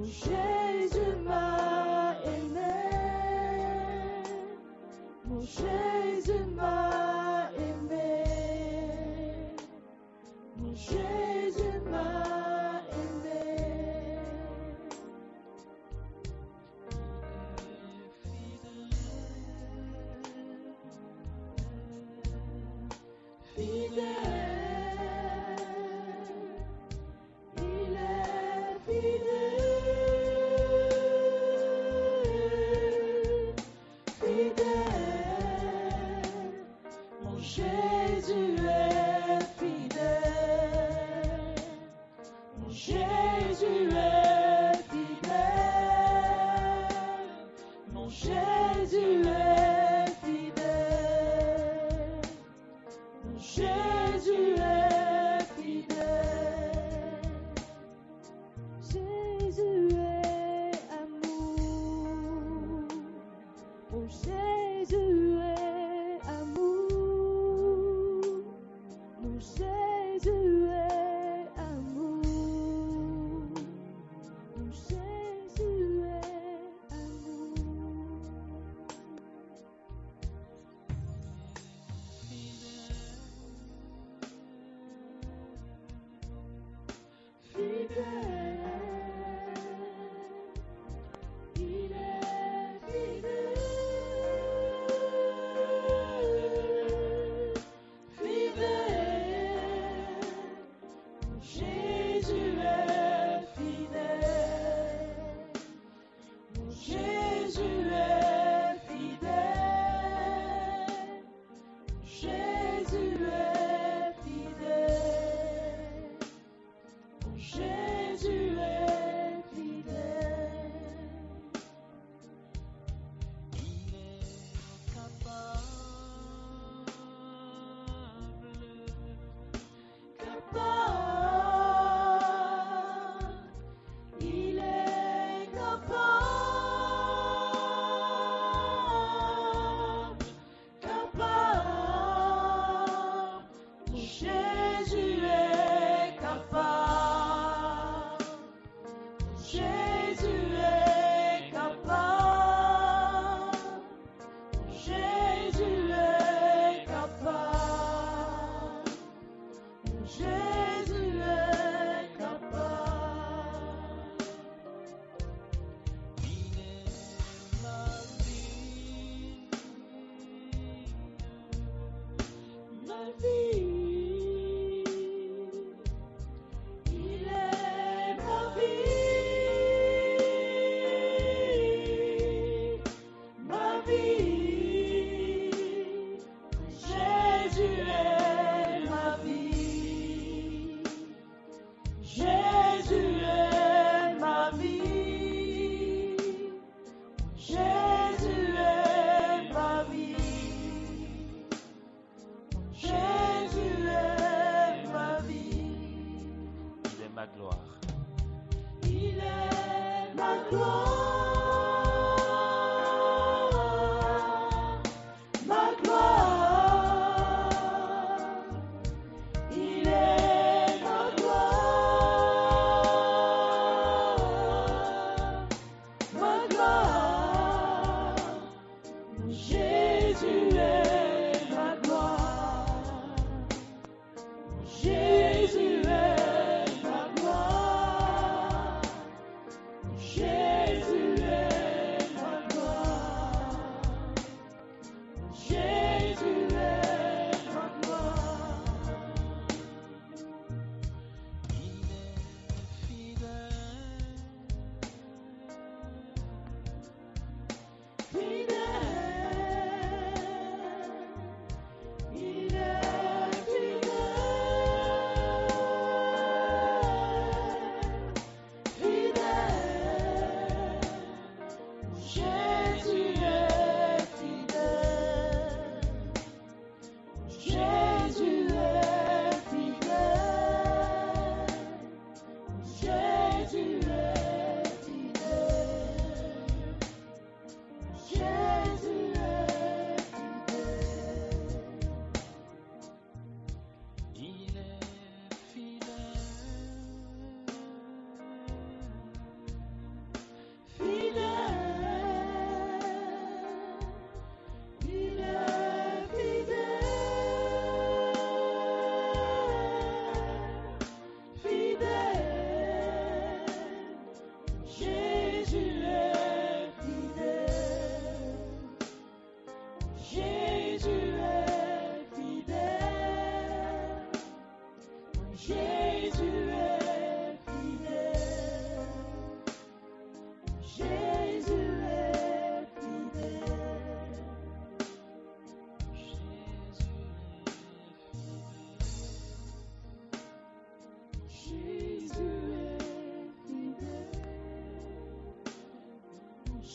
Jésus m'a aimé. Mon Jésus m'a aimé. Mon Jésus m'a aimé. Fidèle, il est fidèle, fidèle, mon Jésus est fidèle, mon Jésus est fidèle, mon Jésus est fidèle, mon Jésus est fidèle. Jésus est amour. Oh, Jésus est amour. Mon Jésus est amour. Mon Jésus est amour. Fidèle, il est fidèle, fidèle, mon Jésus est fidèle, mon Jésus est fidèle, Jésus est fidèle. Mon Jésus est fidèle. Il est capable, il est capable, mon Jésus est capable. Jésus est capable. Jésus est capable. Jésus est capable. Il est ma vie. Ma vie. Il est ma vie.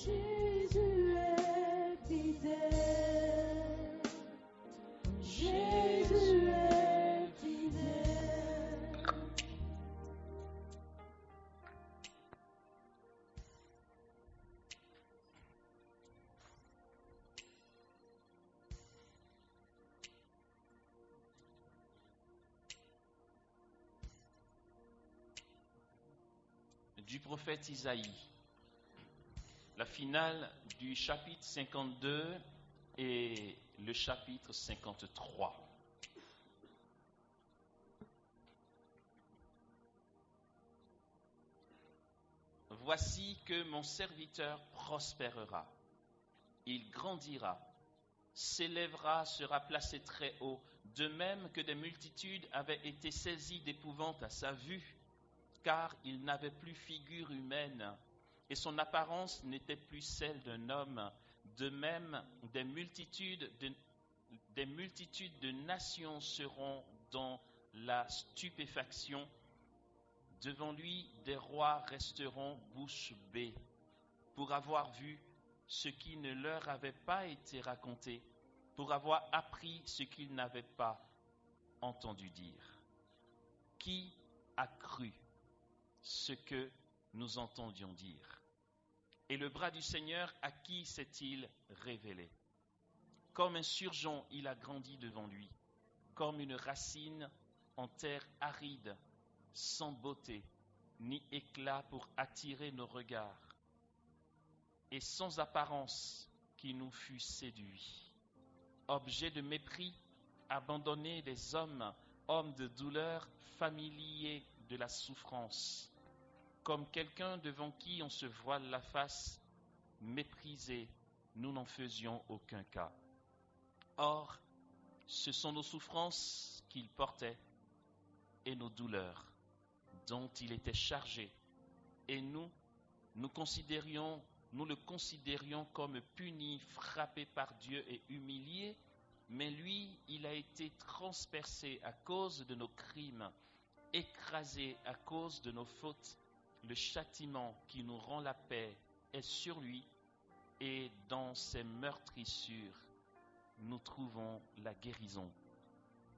Jésus est fidèle. Jésus est fidèle. Du prophète Isaïe, la finale du chapitre 52 et le chapitre 53. Voici que mon serviteur prospérera, il grandira, s'élèvera, sera placé très haut, de même que des multitudes avaient été saisies d'épouvante à sa vue, car il n'avait plus figure humaine, et son apparence n'était plus celle d'un homme. De même, des multitudes de nations seront dans la stupéfaction. Devant lui, des rois resteront bouche bée, pour avoir vu ce qui ne leur avait pas été raconté, pour avoir appris ce qu'ils n'avaient pas entendu dire. Qui a cru ce que nous entendions dire? Et le bras du Seigneur, à qui s'est-il révélé? Comme un surgeon, il a grandi devant lui, comme une racine en terre aride, sans beauté ni éclat pour attirer nos regards, et sans apparence qui nous fût séduit. Objet de mépris, abandonné des hommes, homme de douleur, familier de la souffrance, comme quelqu'un devant qui on se voile la face, méprisé, nous n'en faisions aucun cas. Or, ce sont nos souffrances qu'il portait et nos douleurs dont il était chargé, et nous le considérions comme puni, frappé par Dieu et humilié, mais lui, il a été transpercé à cause de nos crimes, écrasé à cause de nos fautes. Le châtiment qui nous rend la paix est sur lui, et dans ses meurtrissures, nous trouvons la guérison.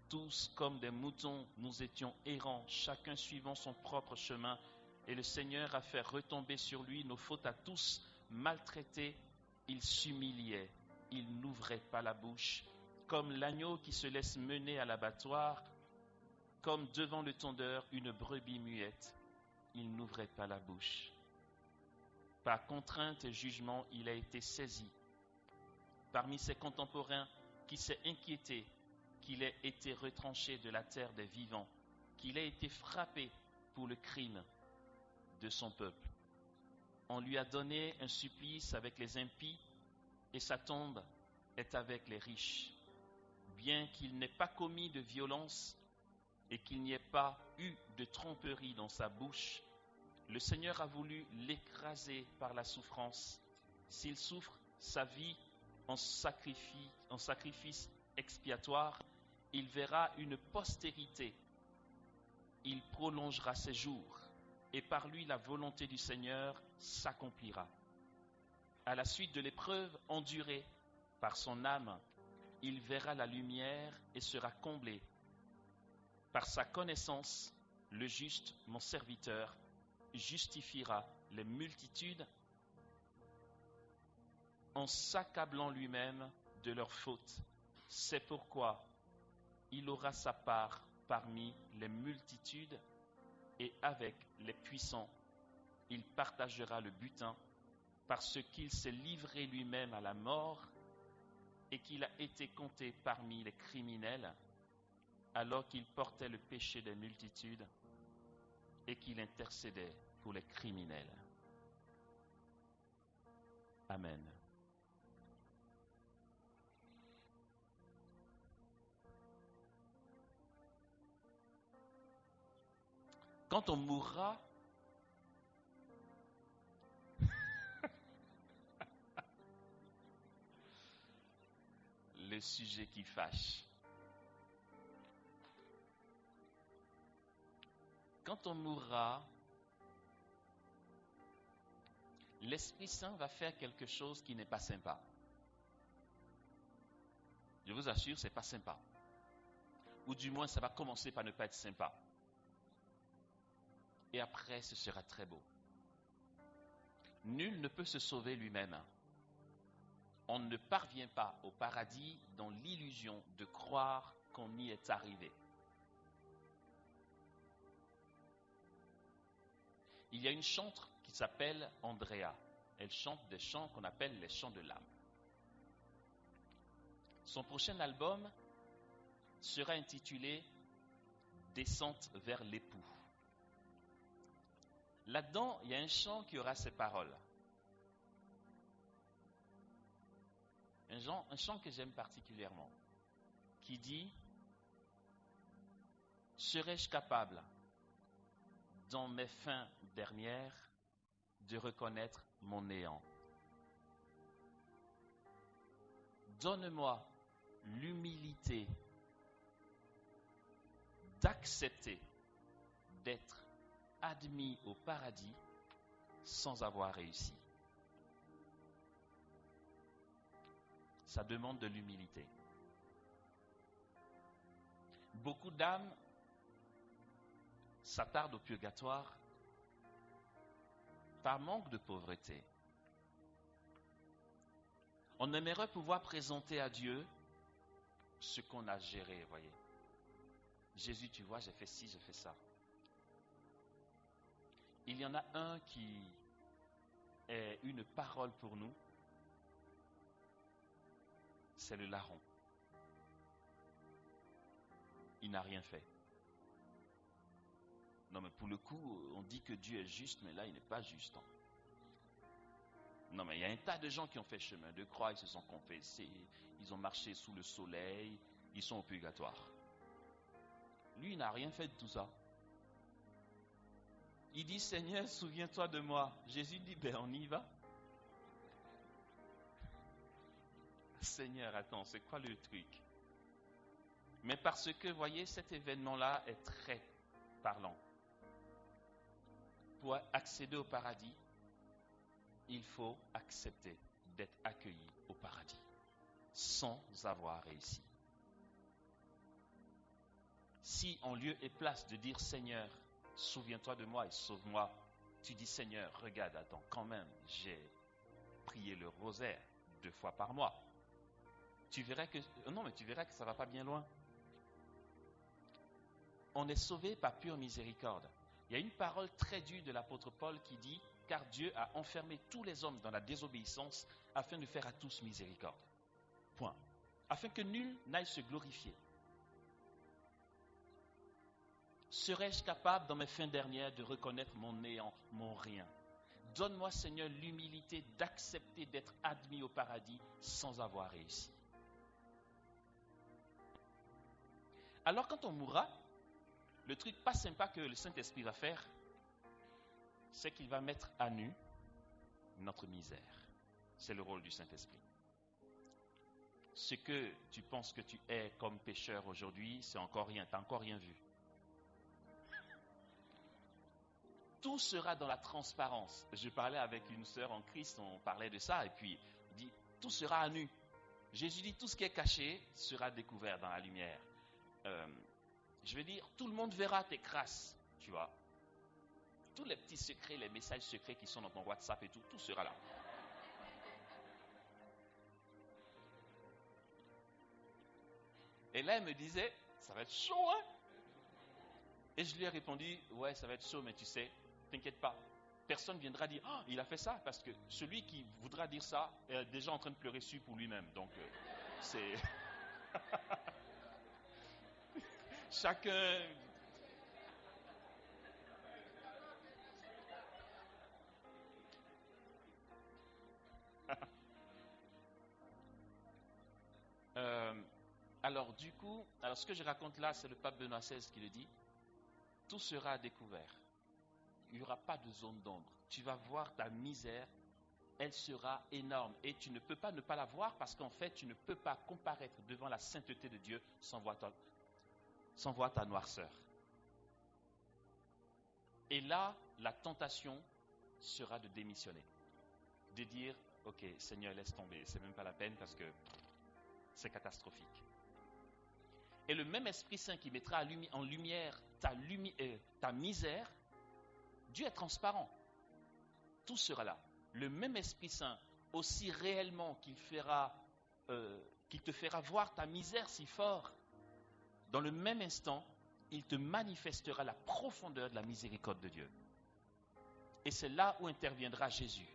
Tous comme des moutons, nous étions errants, chacun suivant son propre chemin, et le Seigneur a fait retomber sur lui nos fautes à tous. Maltraité, il s'humiliait, il n'ouvrait pas la bouche, comme l'agneau qui se laisse mener à l'abattoir, comme devant le tondeur une brebis muette, il n'ouvrait pas la bouche. Par contrainte et jugement, il a été saisi. Parmi ses contemporains, qui s'est inquiété qu'il ait été retranché de la terre des vivants, qu'il ait été frappé pour le crime de son peuple. On lui a donné un supplice avec les impies, et sa tombe est avec les riches. Bien qu'il n'ait pas commis de violence et qu'il n'y ait pas eu de tromperie dans sa bouche, le Seigneur a voulu l'écraser par la souffrance. S'il souffre sa vie en sacrifice expiatoire, il verra une postérité. Il prolongera ses jours, et par lui la volonté du Seigneur s'accomplira. À la suite de l'épreuve endurée par son âme, il verra la lumière et sera comblé. Par sa connaissance, le juste, mon serviteur, justifiera les multitudes en s'accablant lui-même de leurs fautes. C'est pourquoi il aura sa part parmi les multitudes, et avec les puissants, il partagera le butin, parce qu'il s'est livré lui-même à la mort et qu'il a été compté parmi les criminels, alors qu'il portait le péché des multitudes et qu'il intercédait pour les criminels. Amen. Quand on mourra, le sujet qui fâche. Quand on mourra, l'Esprit Saint va faire quelque chose qui n'est pas sympa. Je vous assure, c'est pas sympa. Ou du moins, ça va commencer par ne pas être sympa. Et après, ce sera très beau. Nul ne peut se sauver lui-même. On ne parvient pas au paradis dans l'illusion de croire qu'on y est arrivé. Il y a une chantre qui s'appelle Andrea. Elle chante des chants qu'on appelle les chants de l'âme. Son prochain album sera intitulé Descente vers l'époux. Là-dedans, il y a un chant qui aura ces paroles. Un chant que j'aime particulièrement, qui dit « Serais-je capable, dans mes fins dernières, de reconnaître mon néant? Donne-moi l'humilité d'accepter d'être admis au paradis sans avoir réussi. » Ça demande de l'humilité. Beaucoup d'âmes s'attardent au purgatoire par manque de pauvreté. On aimerait pouvoir présenter à Dieu ce qu'on a géré, voyez. Jésus, tu vois, j'ai fait ci, j'ai fait ça. Il y en a un qui est une parole pour nous, c'est le larron. Il n'a rien fait. Non, mais pour le coup, on dit que Dieu est juste, mais là, il n'est pas juste. Non, mais il y a un tas de gens qui ont fait chemin de croix, ils se sont confessés, ils ont marché sous le soleil, ils sont au purgatoire. Lui, il n'a rien fait de tout ça. Il dit, Seigneur, souviens-toi de moi. Jésus dit, ben on y va. Seigneur, attends, c'est quoi le truc? Mais parce que, voyez, cet événement-là est très parlant. Pour accéder au paradis, il faut accepter d'être accueilli au paradis sans avoir réussi. Si en lieu et place de dire Seigneur, souviens-toi de moi et sauve-moi, tu dis Seigneur, regarde, attends, quand même, j'ai prié le rosaire 2 fois par mois. Tu verras que ça va pas bien loin. On est sauvé par pure miséricorde. Il y a une parole très dure de l'apôtre Paul qui dit « Car Dieu a enfermé tous les hommes dans la désobéissance afin de faire à tous miséricorde. » Point. Afin que nul n'aille se glorifier. Serais-je capable dans mes fins dernières de reconnaître mon néant, mon rien? Donne-moi, Seigneur, l'humilité d'accepter d'être admis au paradis sans avoir réussi. Alors quand on mourra, le truc pas sympa que le Saint-Esprit va faire, c'est qu'il va mettre à nu notre misère. C'est le rôle du Saint-Esprit. Ce que tu penses que tu es comme pécheur aujourd'hui, c'est encore rien, tu n'as encore rien vu. Tout sera dans la transparence. Je parlais avec une sœur en Christ, on parlait de ça, et puis il dit, tout sera à nu. Jésus dit, tout ce qui est caché sera découvert dans la lumière. Je veux dire, tout le monde verra tes crasses, tu vois. Tous les petits secrets, les messages secrets qui sont dans ton WhatsApp et tout, tout sera là. Et là, elle me disait, ça va être chaud, hein? Et je lui ai répondu, ouais, ça va être chaud, mais tu sais, t'inquiète pas. Personne ne viendra dire, oh, il a fait ça, parce que celui qui voudra dire ça est déjà en train de pleurer dessus pour lui-même. Donc, c'est... Chacun... Alors du coup, ce que je raconte là, c'est le pape Benoît XVI qui le dit. Tout sera découvert. Il n'y aura pas de zone d'ombre. Tu vas voir ta misère, elle sera énorme. Et tu ne peux pas ne pas la voir parce qu'en fait, tu ne peux pas comparaître devant la sainteté de Dieu sans voir ta noirceur. Et là, la tentation sera de démissionner. de dire, ok, Seigneur, laisse tomber, c'est même pas la peine parce que c'est catastrophique. Et le même Esprit Saint qui mettra en lumière ta misère, Dieu est transparent. Tout sera là. Le même Esprit Saint, aussi réellement qu'il te fera voir ta misère si fort, dans le même instant, il te manifestera la profondeur de la miséricorde de Dieu. Et c'est là où interviendra Jésus.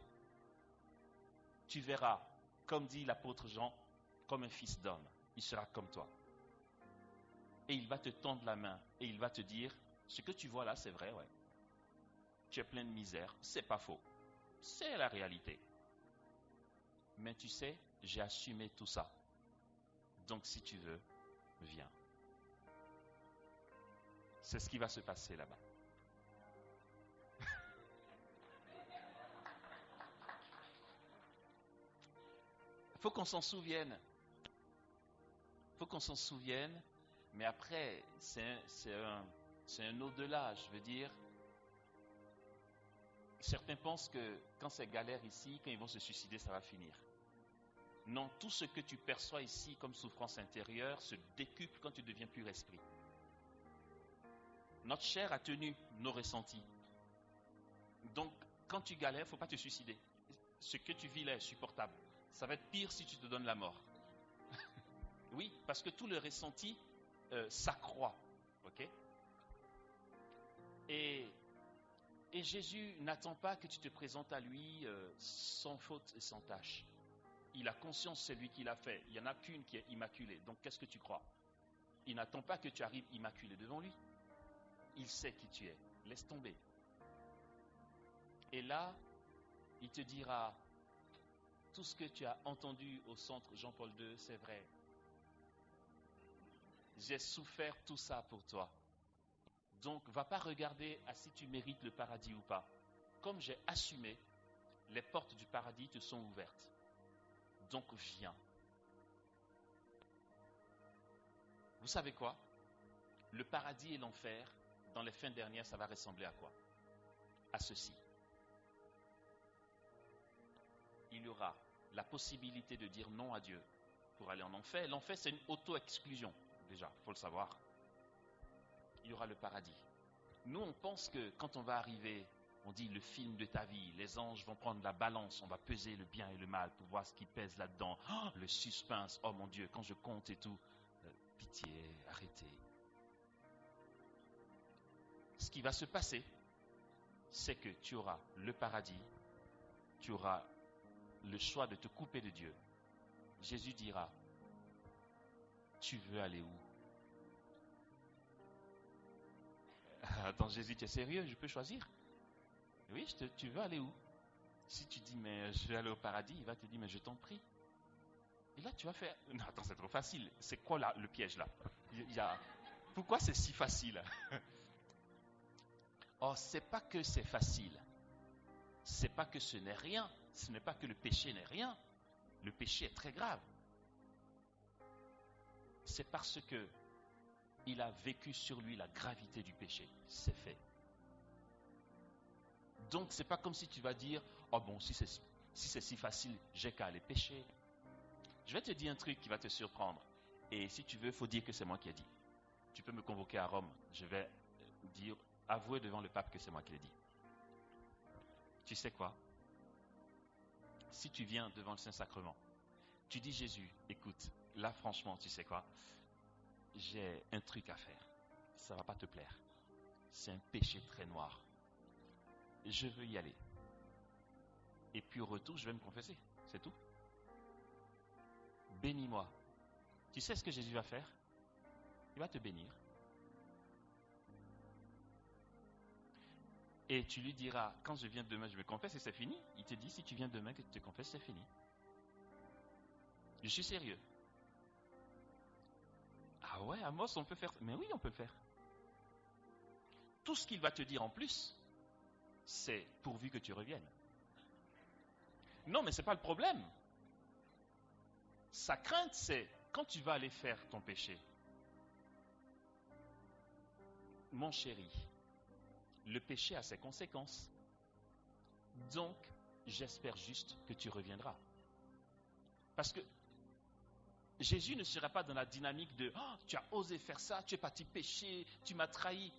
Tu verras, comme dit l'apôtre Jean, comme un fils d'homme. Il sera comme toi. Et il va te tendre la main et il va te dire, ce que tu vois là, c'est vrai, ouais. Tu es plein de misère, c'est pas faux. C'est la réalité. Mais tu sais, j'ai assumé tout ça. Donc si tu veux, viens. C'est ce qui va se passer là-bas. Il faut qu'on s'en souvienne. Il faut qu'on s'en souvienne. Mais après, c'est un au-delà. Je veux dire, certains pensent que quand c'est galère ici, quand ils vont se suicider, ça va finir. Non, tout ce que tu perçois ici comme souffrance intérieure se décuple quand tu deviens pur esprit. Notre chair a tenu nos ressentis. Donc, quand tu galères, il ne faut pas te suicider. Ce que tu vis là est supportable. Ça va être pire si tu te donnes la mort. Oui, parce que tout le ressenti s'accroît. Ok ? Et Jésus n'attend pas que tu te présentes à lui sans faute et sans tâche. Il a conscience, c'est lui qui l'a fait. Il n'y en a qu'une qui est immaculée. Donc, qu'est-ce que tu crois ? Il n'attend pas que tu arrives immaculé devant lui. Il sait qui tu es. Laisse tomber. Et là, il te dira, tout ce que tu as entendu au centre Jean-Paul II, c'est vrai. J'ai souffert tout ça pour toi. Donc, va pas regarder à si tu mérites le paradis ou pas. Comme j'ai assumé, les portes du paradis te sont ouvertes. Donc, viens. Vous savez quoi ? Le paradis et l'enfer, dans les fins dernières, ça va ressembler à quoi ? À ceci. Il y aura la possibilité de dire non à Dieu pour aller en enfer. L'enfer, c'est une auto-exclusion, déjà, il faut le savoir. Il y aura le paradis. Nous, on pense que quand on va arriver, on dit le film de ta vie, les anges vont prendre la balance, on va peser le bien et le mal pour voir ce qui pèse là-dedans. Oh, le suspense, oh mon Dieu, quand je compte et tout. Pitié, arrêtez. Ce qui va se passer, c'est que tu auras le paradis, tu auras le choix de te couper de Dieu. Jésus dira, tu veux aller où ? Attends, Jésus, tu es sérieux ? Je peux choisir ? Oui, tu veux aller où ? Si tu dis, mais je vais aller au paradis, il va te dire, mais je t'en prie. Et là, tu vas faire... Non, attends, c'est trop facile. C'est quoi là, le piège là ? Pourquoi c'est si facile ? Oh, c'est pas que c'est facile. C'est pas que ce n'est rien. Ce n'est pas que le péché n'est rien. Le péché est très grave. C'est parce que il a vécu sur lui la gravité du péché. C'est fait. Donc, c'est pas comme si tu vas dire, oh bon, si c'est si facile, j'ai qu'à aller pécher. Je vais te dire un truc qui va te surprendre. Et si tu veux, il faut dire que c'est moi qui ai dit. Tu peux me convoquer à Rome. Je vais avouer devant le pape que c'est moi qui l'ai dit. Tu sais quoi ? Si tu viens devant le Saint-Sacrement, tu dis Jésus, écoute, là franchement, tu sais quoi ? J'ai un truc à faire. Ça ne va pas te plaire. C'est un péché très noir. Je veux y aller. Et puis au retour, je vais me confesser. C'est tout. Bénis-moi. Tu sais ce que Jésus va faire ? Il va te bénir. Et tu lui diras, quand je viens demain, je me confesse et c'est fini. Il te dit, si tu viens demain que tu te confesses, c'est fini. Je suis sérieux. Ah ouais, Amos, on peut faire... Mais oui, on peut le faire. Tout ce qu'il va te dire en plus, c'est pourvu que tu reviennes. Non, mais ce n'est pas le problème. Sa crainte, c'est quand tu vas aller faire ton péché. Mon chéri, le péché a ses conséquences. Donc, j'espère juste que tu reviendras. Parce que Jésus ne serait pas dans la dynamique de oh, tu as osé faire ça, tu es parti pécher, tu m'as trahi.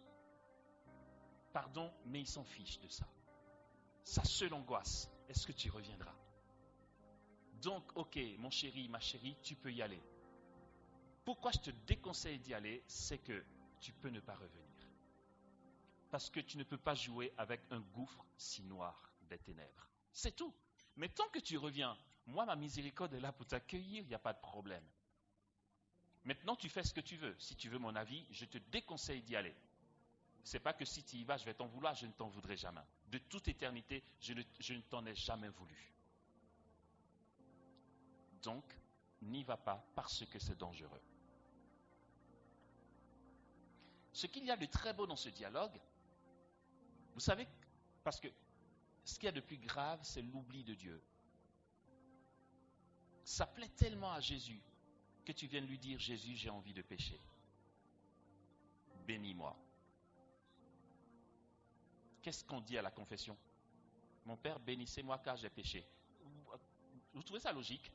Pardon, mais il s'en fiche de ça. Sa seule angoisse, est-ce que tu reviendras? Donc, ok, mon chéri, ma chérie, tu peux y aller. Pourquoi je te déconseille d'y aller, c'est que tu peux ne pas revenir. Parce que tu ne peux pas jouer avec un gouffre si noir des ténèbres. C'est tout. Mais tant que tu reviens, moi, ma miséricorde est là pour t'accueillir, il n'y a pas de problème. Maintenant, tu fais ce que tu veux. Si tu veux mon avis, je te déconseille d'y aller. C'est pas que si tu y vas, je vais t'en vouloir, je ne t'en voudrai jamais. De toute éternité, je ne t'en ai jamais voulu. Donc, n'y va pas parce que c'est dangereux. Ce qu'il y a de très beau dans ce dialogue, vous savez, parce que ce qu'il y a de plus grave, c'est l'oubli de Dieu. Ça plaît tellement à Jésus que tu viennes lui dire, Jésus, j'ai envie de pécher. Bénis-moi. Qu'est-ce qu'on dit à la confession? Mon Père, bénissez-moi car j'ai péché. Vous trouvez ça logique?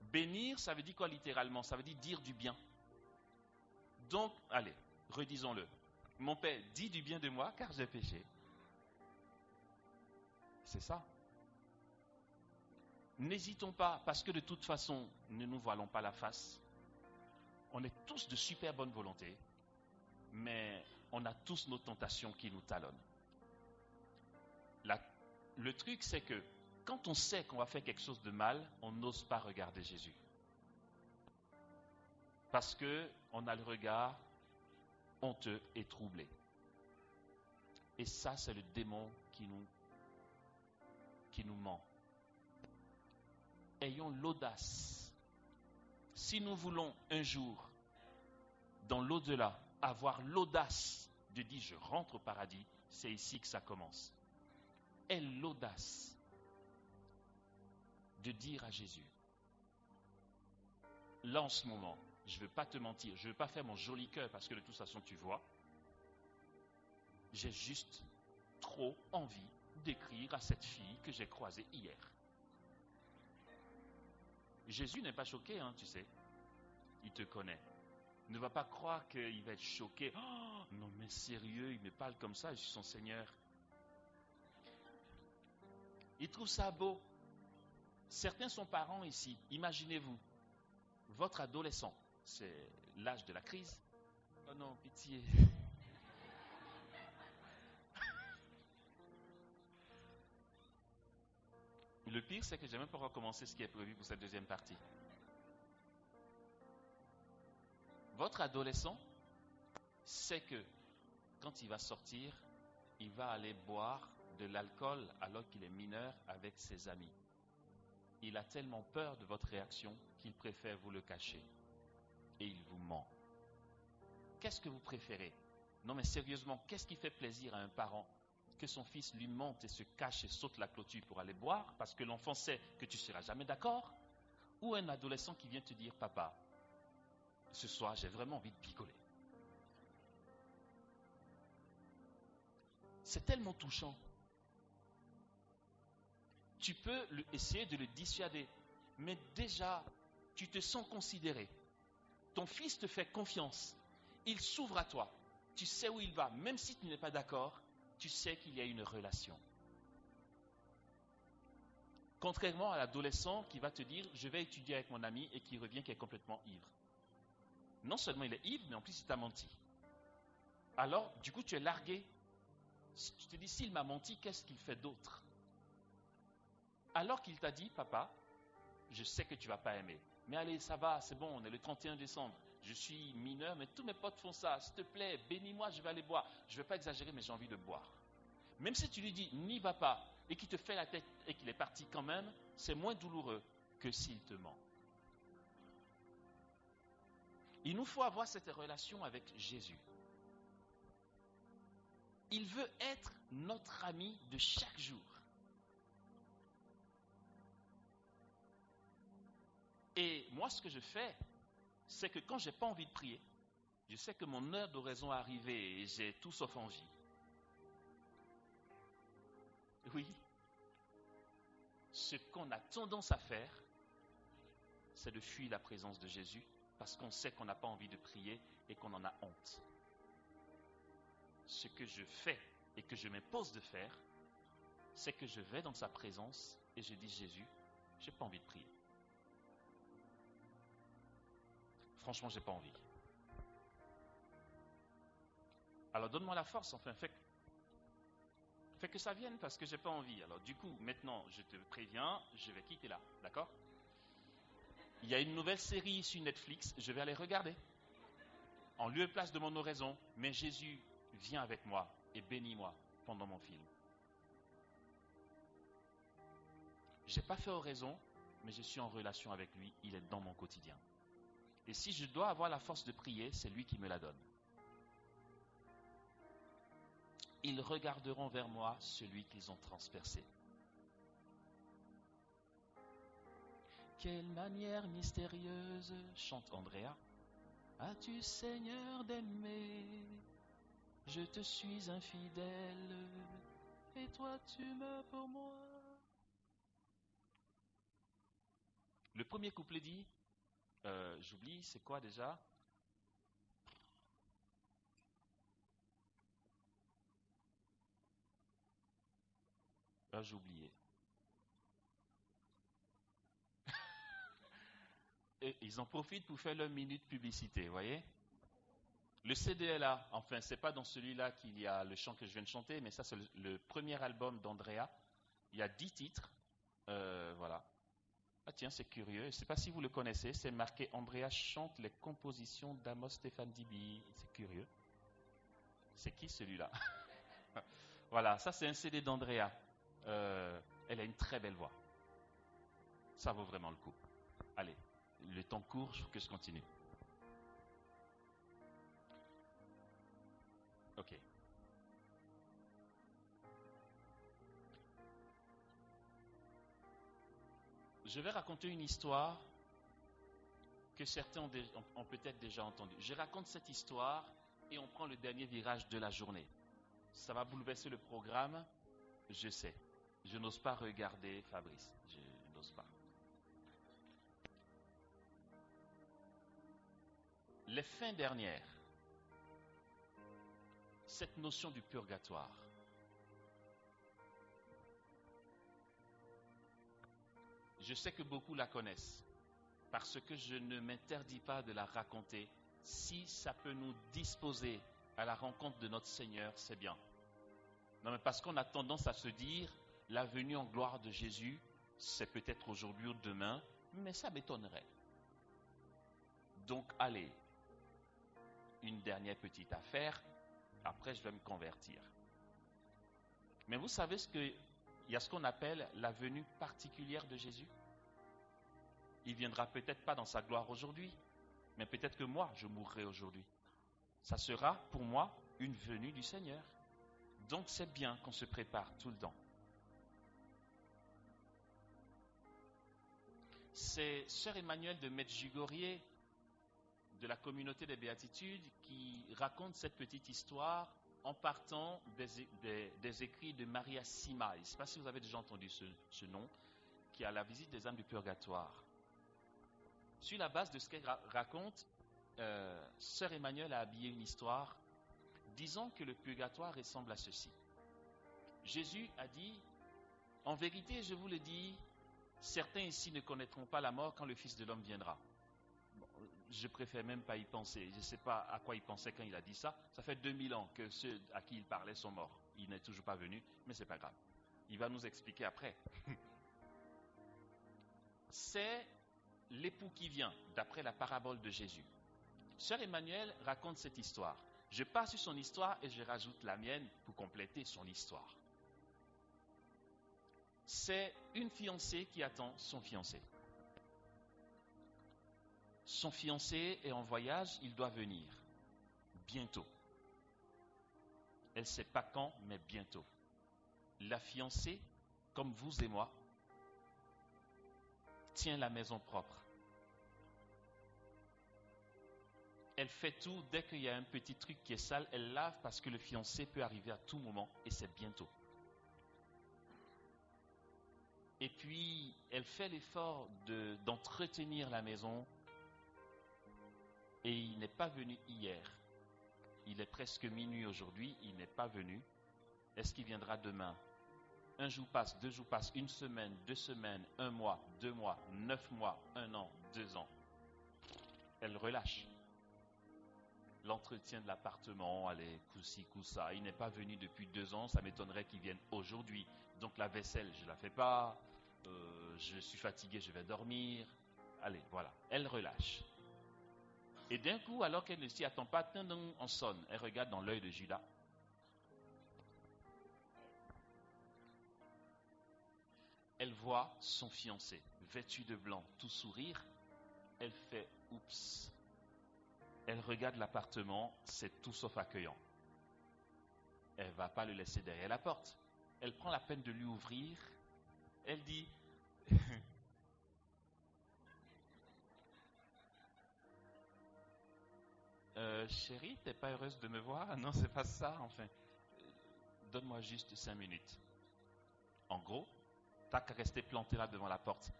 Bénir, ça veut dire quoi littéralement? Ça veut dire du bien. Donc, allez, redisons-le. Mon Père, dis du bien de moi car j'ai péché. C'est ça. N'hésitons pas, parce que de toute façon, ne nous voilons pas la face. On est tous de super bonne volonté, mais on a tous nos tentations qui nous talonnent. Le truc, c'est que quand on sait qu'on va faire quelque chose de mal, on n'ose pas regarder Jésus. Parce qu'on a le regard honteux et troublé. Et ça, c'est le démon qui nous ment. Ayons l'audace. Si nous voulons un jour, dans l'au-delà, avoir l'audace de dire je rentre au paradis, c'est ici que ça commence. Aie l'audace de dire à Jésus, là en ce moment, je ne veux pas te mentir, je ne veux pas faire mon joli cœur parce que de toute façon tu vois, j'ai juste trop envie d'écrire à cette fille que j'ai croisée hier. Jésus n'est pas choqué, tu sais, il te connaît. Ne va pas croire qu'il va être choqué. Oh, non mais sérieux, il me parle comme ça, je suis son Seigneur. Il trouve ça beau. Certains sont parents ici. Imaginez-vous, votre adolescent, c'est l'âge de la crise. Oh non, pitié. Le pire, c'est que je n'ai même pas recommencé ce qui est prévu pour cette deuxième partie. Votre adolescent sait que quand il va sortir, il va aller boire de l'alcool alors qu'il est mineur avec ses amis. Il a tellement peur de votre réaction qu'il préfère vous le cacher. Et il vous ment. Qu'est-ce que vous préférez? Non mais sérieusement, qu'est-ce qui fait plaisir à un parent? Que son fils lui monte et se cache et saute la clôture pour aller boire parce que l'enfant sait que tu ne seras jamais d'accord? Ou un adolescent qui vient te dire, papa, ce soir j'ai vraiment envie de picoler. C'est tellement touchant. Tu peux essayer de le dissuader, mais déjà, tu te sens considéré. Ton fils te fait confiance. Il s'ouvre à toi. Tu sais où il va. Même si tu n'es pas d'accord, tu sais qu'il y a une relation. Contrairement à l'adolescent qui va te dire « je vais étudier avec mon ami » et qui revient qui est complètement ivre. Non seulement il est ivre, mais en plus il t'a menti. Alors, du coup, tu es largué. Tu te dis, s'il m'a menti, qu'est-ce qu'il fait d'autre? Alors qu'il t'a dit, papa, je sais que tu ne vas pas aimer. Mais allez, ça va, c'est bon, on est le 31 décembre. Je suis mineur, mais tous mes potes font ça. S'il te plaît, bénis-moi, je vais aller boire. Je ne vais pas exagérer, mais j'ai envie de boire. Même si tu lui dis, n'y va pas, et qu'il te fait la tête et qu'il est parti quand même, c'est moins douloureux que s'il te ment. Il nous faut avoir cette relation avec Jésus. Il veut être notre ami de chaque jour. Et moi, ce que je fais, c'est que quand je n'ai pas envie de prier, je sais que mon heure d'oraison est arrivée et j'ai tout sauf envie. oui, ce qu'on a tendance à faire, c'est de fuir la présence de Jésus parce qu'on sait qu'on n'a pas envie de prier et qu'on en a honte. Ce que je fais et que je m'impose de faire, c'est que je vais dans sa présence et je dis Jésus, j'ai pas envie de prier. Franchement, j'ai pas envie. Alors donne-moi la force, enfin, fais que ça vienne parce que j'ai pas envie. Alors du coup, maintenant, je te préviens, je vais quitter là, d'accord? Il y a une nouvelle série sur Netflix, je vais aller regarder. En lieu et place de mon oraison, mais Jésus vient avec moi et bénis-moi pendant mon film. Je n'ai pas fait oraison, mais je suis en relation avec lui, il est dans mon quotidien. Et si je dois avoir la force de prier, c'est lui qui me la donne. Ils regarderont vers moi celui qu'ils ont transpercé. Quelle manière mystérieuse, chante Andrea, as-tu, Seigneur, d'aimer? Je te suis infidèle, et toi tu meurs pour moi. Le premier couplet dit, j'oublie, c'est quoi déjà? J'ai oublié. Et ils en profitent pour faire leur minute publicité, vous voyez? Le CD est là, enfin, c'est pas dans celui-là qu'il y a le chant que je viens de chanter, mais ça, c'est le premier album d'Andrea. Il y a 10 titres, voilà. Ah tiens, c'est curieux, je ne sais pas si vous le connaissez, c'est marqué Andrea chante les compositions d'Amos Stéphane Dibi. C'est curieux. C'est qui celui-là? Voilà, ça c'est un CD d'Andrea. Elle a une très belle voix. Ça vaut vraiment le coup. Allez, le temps court, il faut que je continue. Ok. Je vais raconter une histoire que certains ont peut-être déjà entendue. Je raconte cette histoire et on prend le dernier virage de la journée. Ça va bouleverser le programme, je sais. Je n'ose pas regarder Fabrice. Je n'ose pas. Les fins dernières, cette notion du purgatoire. Je sais que beaucoup la connaissent parce que je ne m'interdis pas de la raconter. Si ça peut nous disposer à la rencontre de notre Seigneur, c'est bien. Non, mais parce qu'on a tendance à se dire, la venue en gloire de Jésus, c'est peut-être aujourd'hui ou demain, mais ça m'étonnerait. Donc, allez, une dernière petite affaire, après je vais me convertir. Mais vous savez il y a ce qu'on appelle la venue particulière de Jésus. Il ne viendra peut-être pas dans sa gloire aujourd'hui, mais peut-être que moi, je mourrai aujourd'hui. Ça sera pour moi une venue du Seigneur. Donc c'est bien qu'on se prépare tout le temps. C'est Sœur Emmanuelle de Medjugorje, de la communauté des Béatitudes, qui raconte cette petite histoire en partant des écrits de Maria Sima. Je ne sais pas si vous avez déjà entendu ce nom, qui a la visite des âmes du purgatoire. Sur la base de ce qu'elle raconte, Sœur Emmanuelle a habillé une histoire disant que le purgatoire ressemble à ceci. Jésus a dit, en vérité, je vous le dis, certains ici ne connaîtront pas la mort quand le Fils de l'homme viendra. Bon, je préfère même pas y penser. Je ne sais pas à quoi il pensait quand il a dit ça. Ça fait 2000 ans que ceux à qui il parlait sont morts. Il n'est toujours pas venu, mais ce n'est pas grave. Il va nous expliquer après. C'est l'époux qui vient, d'après la parabole de Jésus. Sœur Emmanuelle raconte cette histoire. Je passe sur son histoire et je rajoute la mienne pour compléter son histoire. C'est une fiancée qui attend son fiancé. Son fiancé est en voyage, il doit venir. Bientôt. Elle ne sait pas quand, mais bientôt. La fiancée, comme vous et moi, tient la maison propre. Elle fait tout, dès qu'il y a un petit truc qui est sale, elle lave parce que le fiancé peut arriver à tout moment et c'est bientôt. Et puis, elle fait l'effort d'entretenir la maison. Et il n'est pas venu hier. Il est presque minuit aujourd'hui, il n'est pas venu. Est-ce qu'il viendra demain? Un jour passe, 2 jours passent, 1 semaine, 2 semaines, 1 mois, 2 mois, 9 mois, 1 an, 2 ans. Elle relâche. L'entretien de l'appartement, allez, coup-ci, coup-ça. Il n'est pas venu depuis 2 ans, ça m'étonnerait qu'il vienne aujourd'hui. Donc la vaisselle, je ne la fais pas. Je suis fatigué, je vais dormir. Allez, voilà. Elle relâche. Et d'un coup, alors qu'elle ne s'y attend pas, on sonne. Elle regarde dans l'œil de Judas. Elle voit son fiancé, vêtu de blanc, tout sourire. Elle fait « oups ». Elle regarde l'appartement, c'est tout sauf accueillant. Elle ne va pas le laisser derrière la porte. Elle prend la peine de lui ouvrir. Elle dit chérie, t'es pas heureuse de me voir? Non, c'est pas ça, enfin. Donne-moi juste 5 minutes. En gros, t'as qu'à rester planté là devant la porte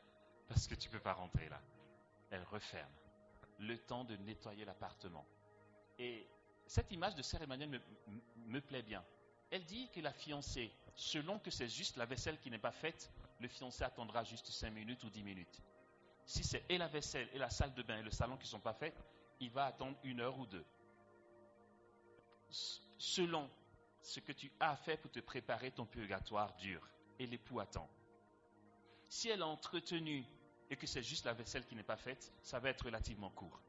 parce que tu peux pas rentrer là. Elle referme. Le temps de nettoyer l'appartement. Et cette image de Sœur Emmanuel me plaît bien. Elle dit que la fiancée, selon que c'est juste la vaisselle qui n'est pas faite, le fiancé attendra juste 5 minutes ou 10 minutes. Si c'est et la vaisselle et la salle de bain et le salon qui ne sont pas faits, il va attendre 1 heure ou 2. Selon ce que tu as fait pour te préparer, ton purgatoire dure. Et l'époux attend. Si elle a entretenu et que c'est juste la vaisselle qui n'est pas faite, ça va être relativement court.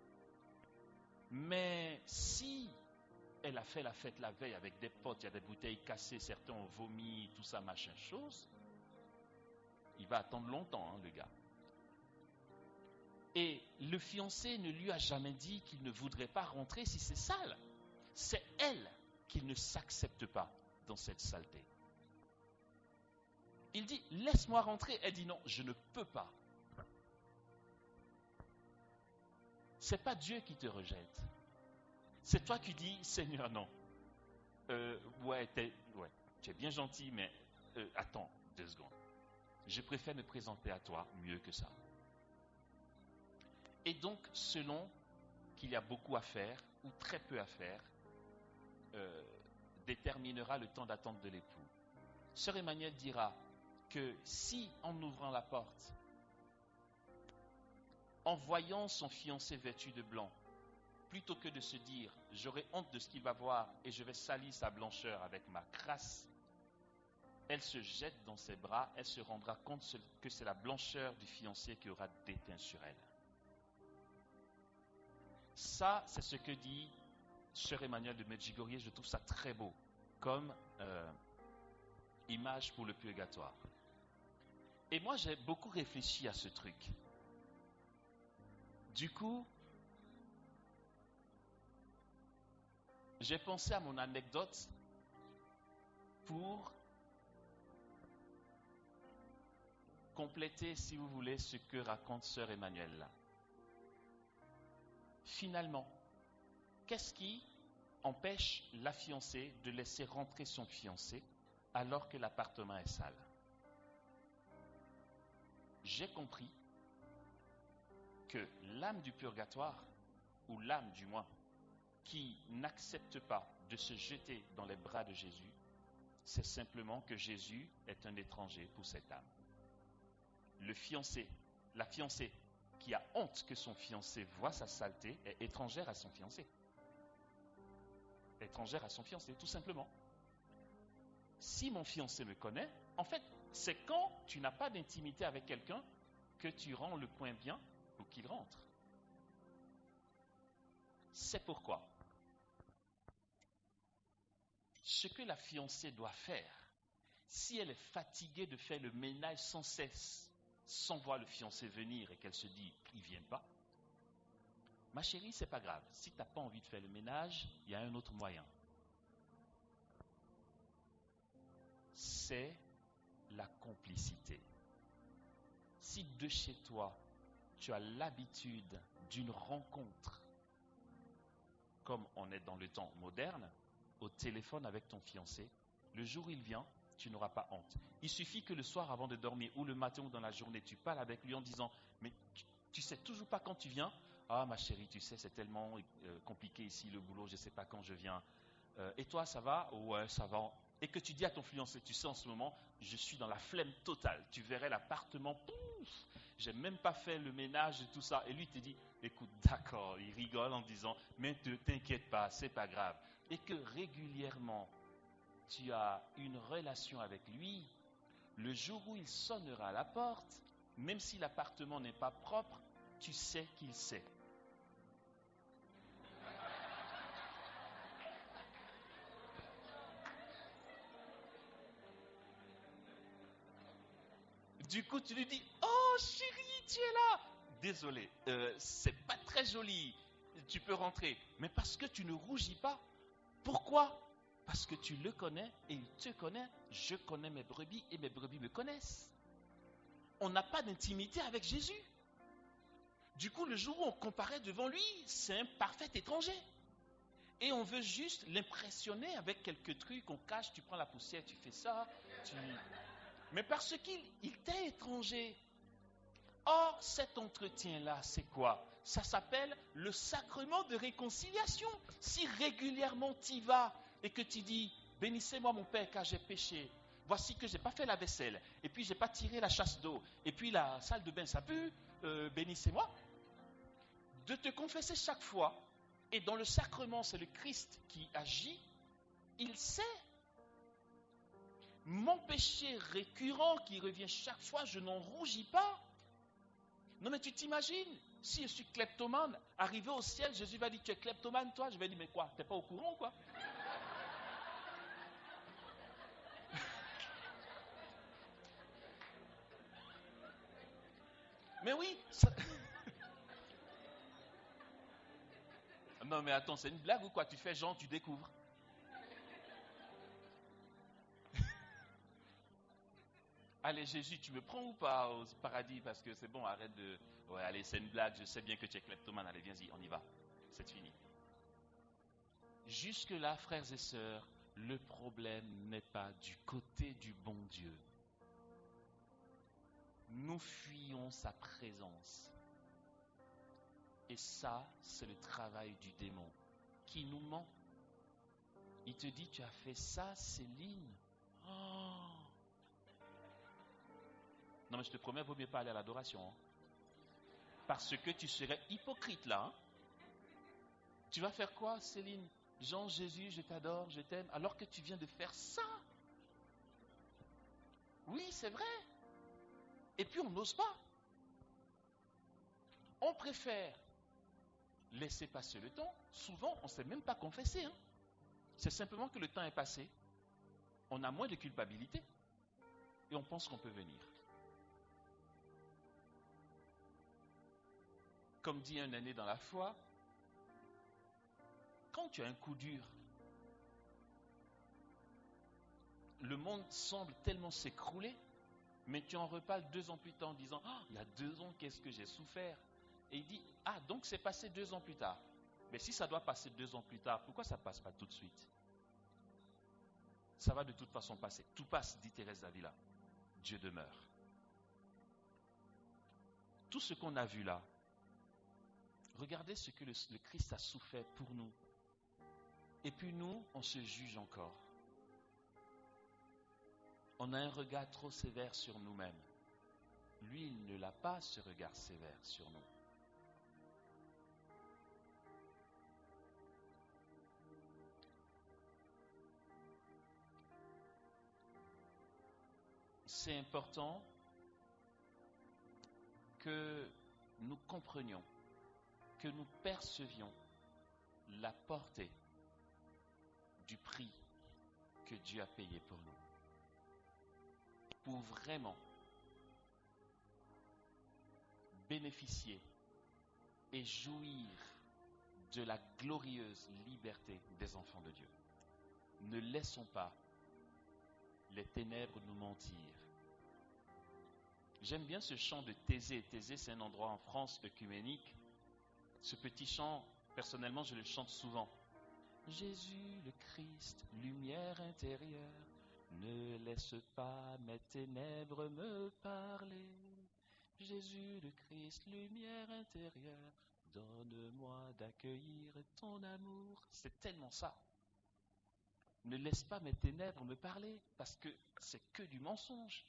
Mais si elle a fait la fête la veille avec des potes, il y a des bouteilles cassées, certains ont vomi, tout ça, machin chose, il va attendre longtemps, le gars. Et le fiancé ne lui a jamais dit qu'il ne voudrait pas rentrer si c'est sale. C'est elle qui ne s'accepte pas dans cette saleté. Il dit, laisse-moi rentrer. Elle dit non, je ne peux pas. C'est pas Dieu qui te rejette. C'est toi qui dis, Seigneur, non. Tu es bien gentil, mais attends 2 secondes. Je préfère me présenter à toi mieux que ça. Et donc, selon qu'il y a beaucoup à faire ou très peu à faire, déterminera le temps d'attente de l'époux. Sœur Emmanuel dira que si, en ouvrant la porte, en voyant son fiancé vêtu de blanc, plutôt que de se dire « j'aurai honte de ce qu'il va voir et je vais salir sa blancheur avec ma crasse », elle se jette dans ses bras, elle se rendra compte que c'est la blancheur du fiancé qui aura déteint sur elle. Ça, c'est ce que dit Sœur Emmanuel de Medjugorje. Je trouve ça très beau comme image pour le purgatoire. Et moi, j'ai beaucoup réfléchi à ce truc. Du coup, j'ai pensé à mon anecdote pour compléter, si vous voulez, ce que raconte Sœur Emmanuel là. Finalement, qu'est-ce qui empêche la fiancée de laisser rentrer son fiancé alors que l'appartement est sale? J'ai compris que l'âme du purgatoire, ou l'âme du moins, qui n'accepte pas de se jeter dans les bras de Jésus, c'est simplement que Jésus est un étranger pour cette âme. Le fiancé, la fiancée qui a honte que son fiancé voit sa saleté est étrangère à son fiancé. Étrangère à son fiancé, tout simplement. Si mon fiancé me connaît, en fait, c'est quand tu n'as pas d'intimité avec quelqu'un que tu rends le point bien pour qu'il rentre. C'est pourquoi ce que la fiancée doit faire, si elle est fatiguée de faire le ménage sans cesse, sans voir le fiancé venir et qu'elle se dit « il ne vient pas », ma chérie, c'est pas grave. Si tu n'as pas envie de faire le ménage, il y a un autre moyen. C'est la complicité. Si de chez toi, tu as l'habitude d'une rencontre, comme on est dans le temps moderne, au téléphone avec ton fiancé, le jour où il vient, tu n'auras pas honte. Il suffit que le soir avant de dormir ou le matin ou dans la journée, tu parles avec lui en disant, mais tu sais toujours pas quand tu viens. Ah ma chérie, tu sais, c'est tellement compliqué ici le boulot, je ne sais pas quand je viens. Et toi, ça va? Ouais, ça va. Et que tu dis à ton fiancé, tu sais en ce moment, je suis dans la flemme totale. Tu verrais l'appartement, pouf, j'ai même pas fait le ménage et tout ça. Et lui te dit, écoute, d'accord, il rigole en disant, mais ne t'inquiète pas, c'est pas grave. Et que régulièrement, tu as une relation avec lui, le jour où il sonnera à la porte, même si l'appartement n'est pas propre, tu sais qu'il sait. Du coup, tu lui dis, oh chérie, tu es là. Désolé, c'est pas très joli. Tu peux rentrer. Mais parce que tu ne rougis pas. Pourquoi? Parce que tu le connais et il te connaît. Je connais mes brebis et mes brebis me connaissent. On n'a pas d'intimité avec Jésus. Du coup, le jour où on comparaît devant lui, c'est un parfait étranger. Et on veut juste l'impressionner avec quelques trucs, on cache, tu prends la poussière, tu fais ça. Mais parce qu'il t'est étranger. Or, cet entretien-là, c'est quoi? Ça s'appelle le sacrement de réconciliation. Si régulièrement tu y vas et que tu dis, bénissez-moi mon Père car j'ai péché. Voici que je n'ai pas fait la vaisselle. Et puis, je n'ai pas tiré la chasse d'eau. Et puis, la salle de bain, ça pue. Bénissez-moi. De te confesser chaque fois. Et dans le sacrement, c'est le Christ qui agit. Il sait. Mon péché récurrent qui revient chaque fois, je n'en rougis pas. Non mais tu t'imagines, si je suis kleptomane, arrivé au ciel, Jésus va dire, tu es kleptomane toi? Je vais dire, mais quoi, t'es pas au courant quoi? Mais oui, ça... Non mais attends, c'est une blague ou quoi? Tu fais genre, tu découvres. Allez Jésus, tu me prends ou pas au paradis? Parce que c'est bon, arrête de... Ouais, allez, c'est une blague, je sais bien que tu es kleptomane, allez, viens-y, on y va. C'est fini. Jusque-là, frères et sœurs, le problème n'est pas du côté du bon Dieu. Nous fuyons sa présence. Et ça, c'est le travail du démon qui nous ment. Il te dit, tu as fait ça, Céline. Oh. Non, mais je te promets, il ne vaut mieux pas aller à l'adoration. Hein. Parce que tu serais hypocrite là. Hein. Tu vas faire quoi, Céline? Jean, Jésus, je t'adore, je t'aime, alors que tu viens de faire ça. Oui, c'est vrai. Et puis on n'ose pas. On préfère laisser passer le temps. Souvent, on ne s'est même pas confessé. Hein. C'est simplement que le temps est passé. On a moins de culpabilité. Et on pense qu'on peut venir. Comme dit un aîné dans la foi, quand tu as un coup dur, le monde semble tellement s'écrouler, mais tu en reparles 2 ans plus tard en disant, oh, il y a 2 ans, qu'est-ce que j'ai souffert? Et il dit, ah, donc c'est passé 2 ans plus tard. Mais si ça doit passer 2 ans plus tard, pourquoi ça ne passe pas tout de suite? Ça va de toute façon passer. Tout passe, dit Thérèse d'Avila. Dieu demeure. Tout ce qu'on a vu là, regardez ce que le Christ a souffert pour nous. Et puis nous, on se juge encore. On a un regard trop sévère sur nous-mêmes. Lui, il ne l'a pas, ce regard sévère sur nous. C'est important que nous comprenions, que nous percevions la portée du prix que Dieu a payé pour nous. Pour vraiment bénéficier et jouir de la glorieuse liberté des enfants de Dieu. Ne laissons pas les ténèbres nous mentir. J'aime bien ce chant de Thésée. Thésée, c'est un endroit en France œcuménique. Ce petit chant, personnellement, je le chante souvent. Jésus le Christ, lumière intérieure, Ne laisse pas mes ténèbres me parler. Jésus le Christ, lumière intérieure, donne-moi d'accueillir ton amour. C'est tellement ça. Ne laisse pas mes ténèbres me parler, parce que c'est que du mensonge.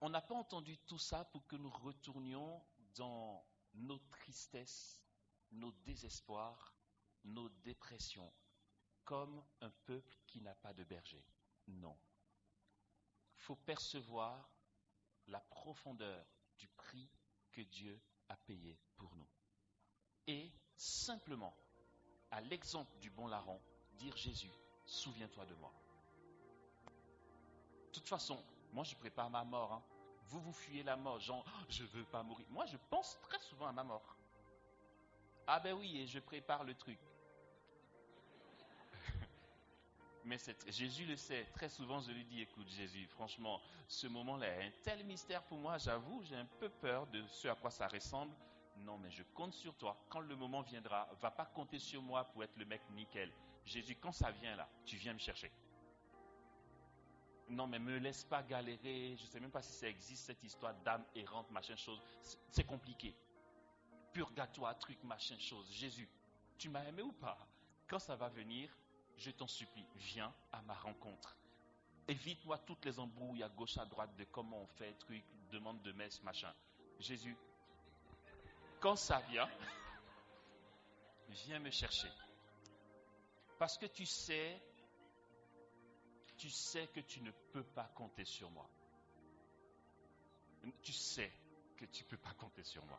On n'a pas entendu tout ça pour que nous retournions dans nos tristesses, nos désespoirs, nos dépressions, comme un peuple qui n'a pas de berger. Non. Il faut percevoir la profondeur du prix que Dieu a payé pour nous. Et simplement, à l'exemple du bon larron, dire Jésus, souviens-toi de moi. De toute façon, moi je prépare ma mort. Hein. Vous fuyez la mort, genre, je ne veux pas mourir. Moi je pense très souvent à ma mort. Ah ben oui, et je prépare le truc. Mais Jésus le sait. Très souvent, je lui dis, écoute Jésus, franchement, ce moment-là est un tel mystère pour moi, j'avoue, j'ai un peu peur de ce à quoi ça ressemble. Non, mais je compte sur toi. Quand le moment viendra, va pas compter sur moi pour être le mec nickel. Jésus, quand ça vient là, tu viens me chercher. Non, mais me laisse pas galérer. Je ne sais même pas si ça existe, cette histoire d'âme errante, machin chose. C'est compliqué. Purgatoire, truc, machin chose. Jésus, tu m'as aimé ou pas? Quand ça va venir, je t'en supplie, viens à ma rencontre. Évite-moi toutes les embrouilles à gauche, à droite de comment on fait, truc, demande de messe, machin. Jésus, quand ça vient, viens me chercher. Parce que tu sais que tu ne peux pas compter sur moi. Tu sais que tu ne peux pas compter sur moi.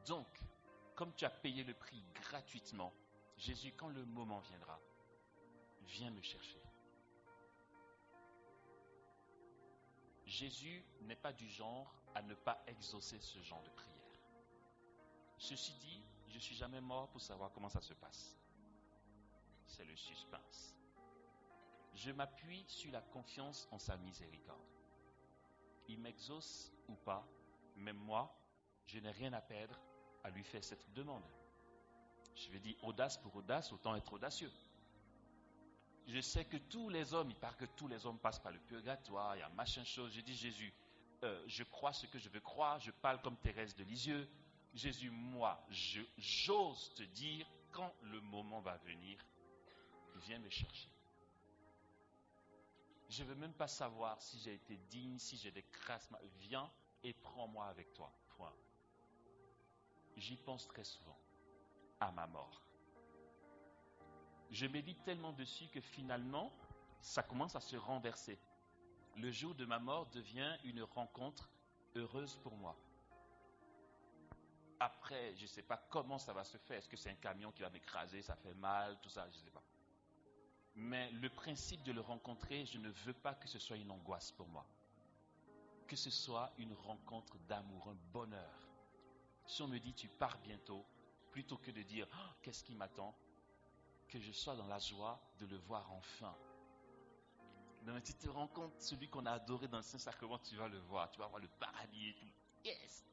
Donc, comme tu as payé le prix gratuitement, Jésus, quand le moment viendra, viens me chercher. Jésus n'est pas du genre à ne pas exaucer ce genre de prière. Ceci dit, je ne suis jamais mort pour savoir comment ça se passe. C'est le suspense. Je m'appuie sur la confiance en sa miséricorde. Il m'exauce ou pas, même moi, je n'ai rien à perdre à lui faire cette demande. Je vais dire audace pour audace, autant être audacieux. Je sais que tous les hommes, il paraît que tous les hommes passent par le purgatoire, il y a machin chose. Je dis Jésus, je crois ce que je veux croire, je parle comme Thérèse de Lisieux. Jésus, moi, j'ose te dire, quand le moment va venir, viens me chercher. Je ne veux même pas savoir si j'ai été digne, si j'ai des grâces. Viens et prends-moi avec toi. Point. J'y pense très souvent, à ma mort. Je médite tellement dessus que finalement, ça commence à se renverser. Le jour de ma mort devient une rencontre heureuse pour moi. Après, je ne sais pas comment ça va se faire. Est-ce que c'est un camion qui va m'écraser, ça fait mal, tout ça, je ne sais pas. Mais le principe de le rencontrer, je ne veux pas que ce soit une angoisse pour moi. Que ce soit une rencontre d'amour, un bonheur. Si on me dit tu pars bientôt, plutôt que de dire oh, qu'est-ce qui m'attend, que je sois dans la joie de le voir enfin. Donc, tu te rends compte, celui qu'on a adoré dans le Saint-Sacrement, tu vas le voir, tu vas voir le paradis et tout. Yes!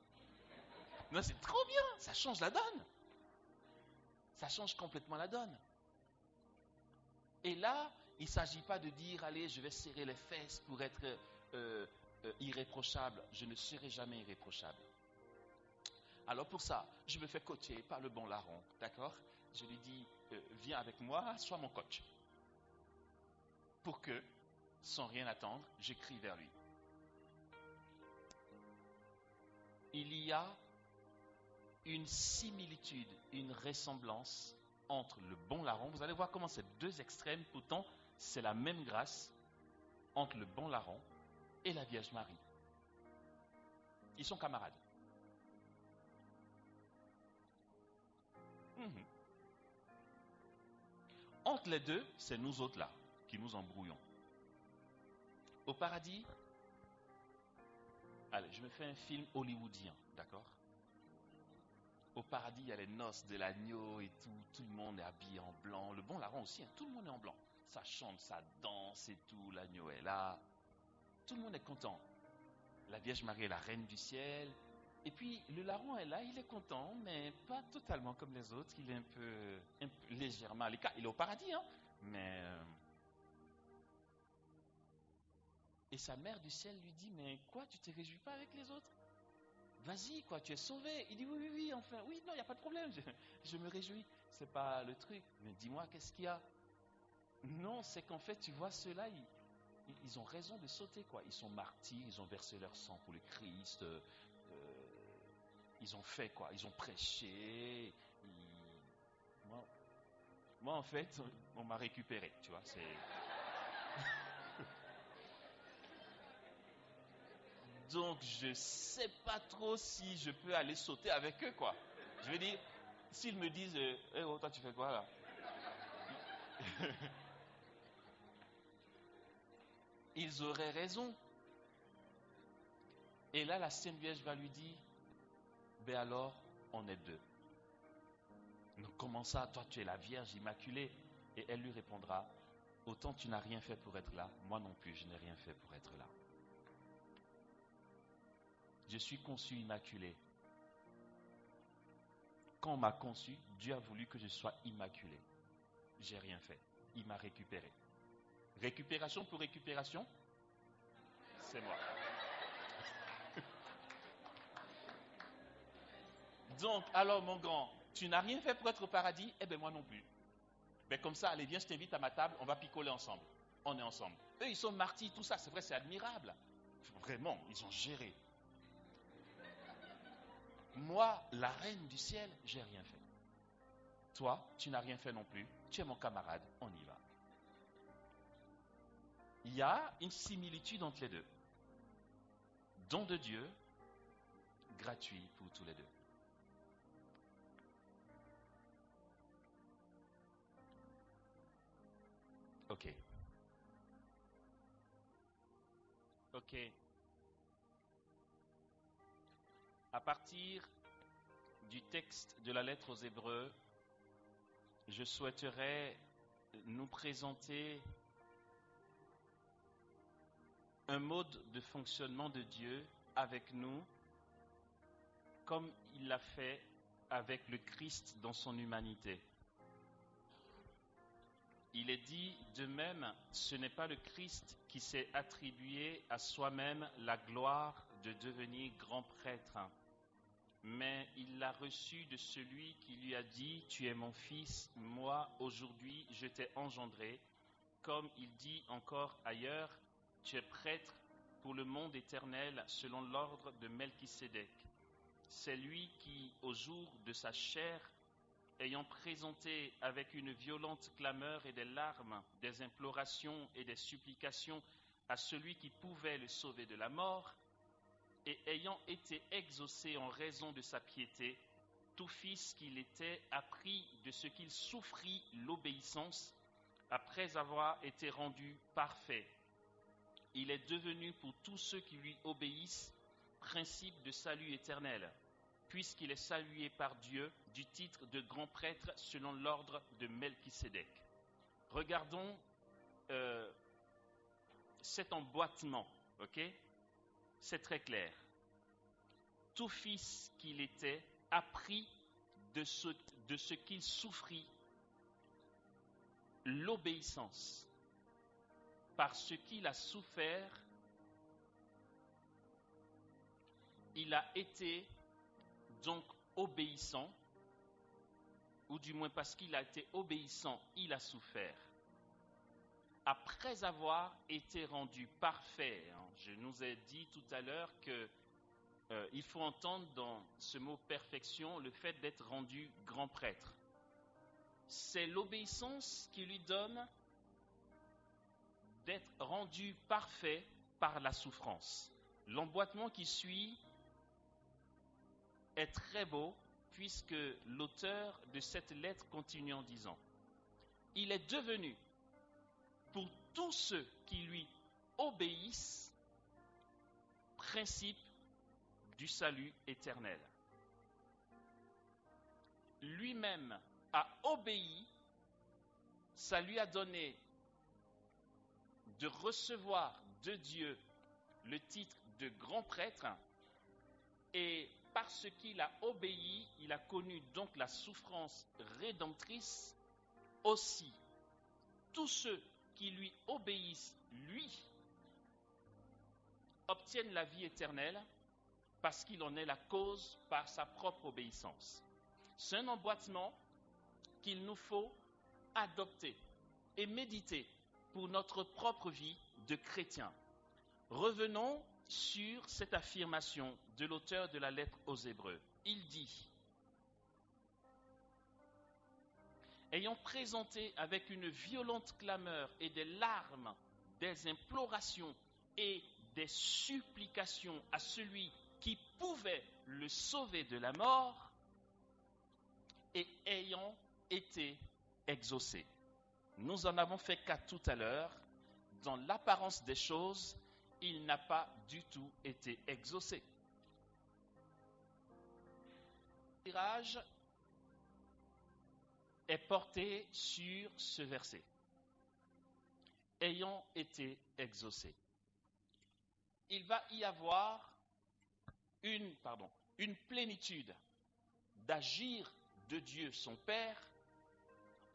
Non, c'est trop bien, ça change la donne. Ça change complètement la donne. Et là, il ne s'agit pas de dire, allez, je vais serrer les fesses pour être irréprochable. Je ne serai jamais irréprochable. Alors pour ça, je me fais coacher par le bon larron, d'accord? Je lui dis, viens avec moi, sois mon coach. Pour que, sans rien attendre, j'écris vers lui. Il y a une similitude, une ressemblance entre le bon larron. Vous allez voir comment c'est deux extrêmes, pourtant c'est la même grâce entre le bon larron et la Vierge Marie. Ils sont camarades. Entre les deux, c'est nous autres là qui nous embrouillons. Au paradis, allez, je me fais un film hollywoodien, d'accord? Au paradis, il y a les noces de l'agneau et tout le monde est habillé en blanc. Le bon larron aussi, hein, tout le monde est en blanc. Ça chante, ça danse et tout, l'agneau est là. Tout le monde est content. La Vierge Marie est la reine du ciel. Et puis, le larron est là, il est content, mais pas totalement comme les autres. Il est un peu légèrement à l'écart. Il est au paradis, hein, Mais et sa mère du ciel lui dit, mais quoi, tu te réjouis pas avec les autres? Vas-y, quoi, tu es sauvé. Il dit, oui, oui, oui, enfin, oui, non, il n'y a pas de problème, je me réjouis. C'est pas le truc. Mais dis-moi, qu'est-ce qu'il y a? Non, c'est qu'en fait, tu vois, ceux-là, ils ont raison de sauter, quoi. Ils sont martyrs, ils ont versé leur sang pour le Christ. Ils ont fait, quoi. Ils ont prêché. Moi, en fait, on m'a récupéré, tu vois. Donc, je sais pas trop si je peux aller sauter avec eux, quoi. Je veux dire, s'ils me disent, oh, toi, tu fais quoi, là? Ils auraient raison. Et là, la Sainte Vierge va lui dire, ben alors, on est deux. Donc, comment ça, toi, tu es la Vierge immaculée? Et elle lui répondra, autant tu n'as rien fait pour être là, moi non plus, je n'ai rien fait pour être là. Je suis conçu immaculé. Quand on m'a conçu, Dieu a voulu que je sois immaculé. J'ai rien fait. Il m'a récupéré. Récupération pour récupération, c'est moi. Donc, alors mon grand, tu n'as rien fait pour être au paradis? Eh bien moi non plus. Ben comme ça, allez, viens, je t'invite à ma table, on va picoler ensemble. On est ensemble. Eux, ils sont martyrs, tout ça, c'est vrai, c'est admirable. Vraiment, ils ont géré. Moi, la reine du ciel, j'ai rien fait. Toi, tu n'as rien fait non plus. Tu es mon camarade, on y va. Il y a une similitude entre les deux. Don de Dieu, gratuit pour tous les deux. Ok. Ok. À partir du texte de la lettre aux Hébreux, je souhaiterais nous présenter un mode de fonctionnement de Dieu avec nous, comme il l'a fait avec le Christ dans son humanité. Il est dit de même, ce n'est pas le Christ qui s'est attribué à soi-même la gloire de devenir grand prêtre, mais il l'a reçu de celui qui lui a dit, tu es mon fils, moi aujourd'hui je t'ai engendré, comme il dit encore ailleurs, tu es prêtre pour le monde éternel selon l'ordre de Melchisédek. C'est lui qui, au jour de sa chair, ayant présenté avec une violente clameur et des larmes, des implorations et des supplications à celui qui pouvait le sauver de la mort, et ayant été exaucé en raison de sa piété, tout fils qu'il était apprit de ce qu'il souffrit l'obéissance, après avoir été rendu parfait. Il est devenu pour tous ceux qui lui obéissent principe de salut éternel, puisqu'il est salué par Dieu du titre de grand prêtre selon l'ordre de Melchisédek. Regardons cet emboîtement, ok? C'est très clair. Tout fils qu'il était apprit de ce qu'il souffrit l'obéissance. Par ce qu'il a souffert, il a été donc obéissant, ou du moins parce qu'il a été obéissant, il a souffert. Après avoir été rendu parfait, je nous ai dit tout à l'heure que il faut entendre dans ce mot perfection le fait d'être rendu grand prêtre. C'est l'obéissance qui lui donne d'être rendu parfait par la souffrance. L'emboîtement qui suit est très beau puisque l'auteur de cette lettre continue en disant « Il est devenu pour tous ceux qui lui obéissent principe du salut éternel. » Lui-même a obéi, ça lui a donné de recevoir de Dieu le titre de grand prêtre, et parce qu'il a obéi, il a connu donc la souffrance rédemptrice aussi. tous ceux qui lui obéissent, lui, obtiennent la vie éternelle parce qu'il en est la cause par sa propre obéissance. C'est un emboîtement qu'il nous faut adopter et méditer pour notre propre vie de chrétien. Revenons sur cette affirmation de l'auteur de la lettre aux Hébreux. Il dit, ayant présenté avec une violente clameur et des larmes, des implorations et des supplications à celui qui pouvait le sauver de la mort, et ayant été exaucé. Nous en avons fait cas tout à l'heure. Dans l'apparence des choses, il n'a pas du tout été exaucé. Le tirage est porté sur ce verset. Ayant été exaucé. Il va y avoir une plénitude d'agir de Dieu son Père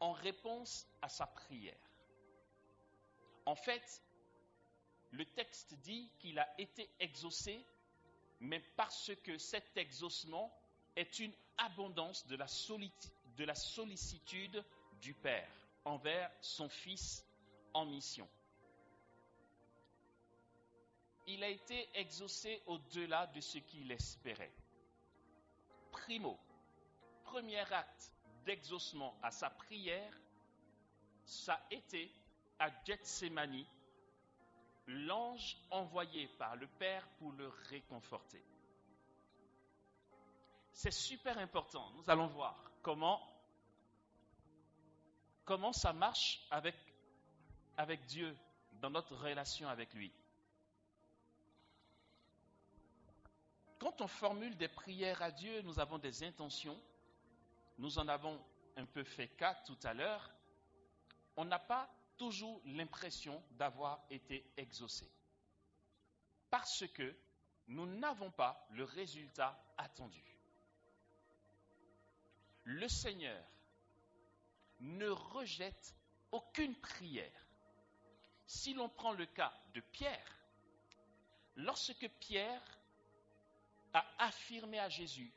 en réponse à sa prière. En fait, le texte dit qu'il a été exaucé, mais parce que cet exaucement est une abondance de la sollicitude du Père envers son Fils en mission. Il a été exaucé au-delà de ce qu'il espérait. Premier acte d'exaucement à sa prière, ça a été à Gethsémani, l'ange envoyé par le Père pour le réconforter. C'est super important. Nous allons voir comment ça marche avec Dieu dans notre relation avec lui. Quand on formule des prières à Dieu, nous avons des intentions. Nous en avons un peu fait cas tout à l'heure. On n'a pas toujours l'impression d'avoir été exaucé. Parce que nous n'avons pas le résultat attendu. Le Seigneur ne rejette aucune prière. Si l'on prend le cas de Pierre, lorsque Pierre a affirmé à Jésus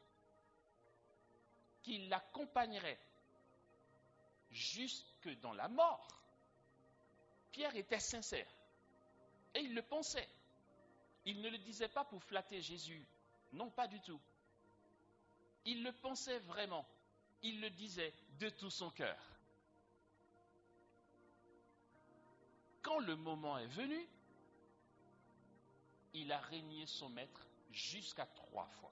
qu'il l'accompagnerait jusque dans la mort, Pierre était sincère et il le pensait. Il ne le disait pas pour flatter Jésus, non, pas du tout. Il le pensait vraiment, il le disait de tout son cœur. Quand le moment est venu, il a régné son maître jusqu'à 3 fois.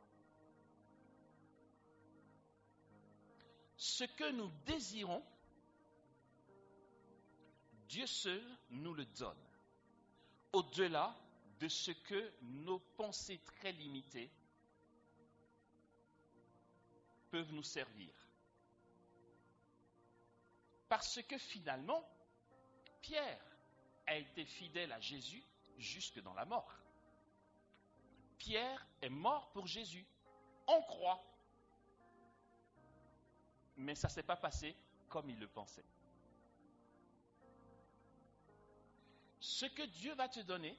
Ce que nous désirons, Dieu seul nous le donne, au-delà de ce que nos pensées très limitées peuvent nous servir. Parce que finalement, Pierre a été fidèle à Jésus jusque dans la mort. Pierre est mort pour Jésus. On croit. Mais ça ne s'est pas passé comme il le pensait. Ce que Dieu va te donner,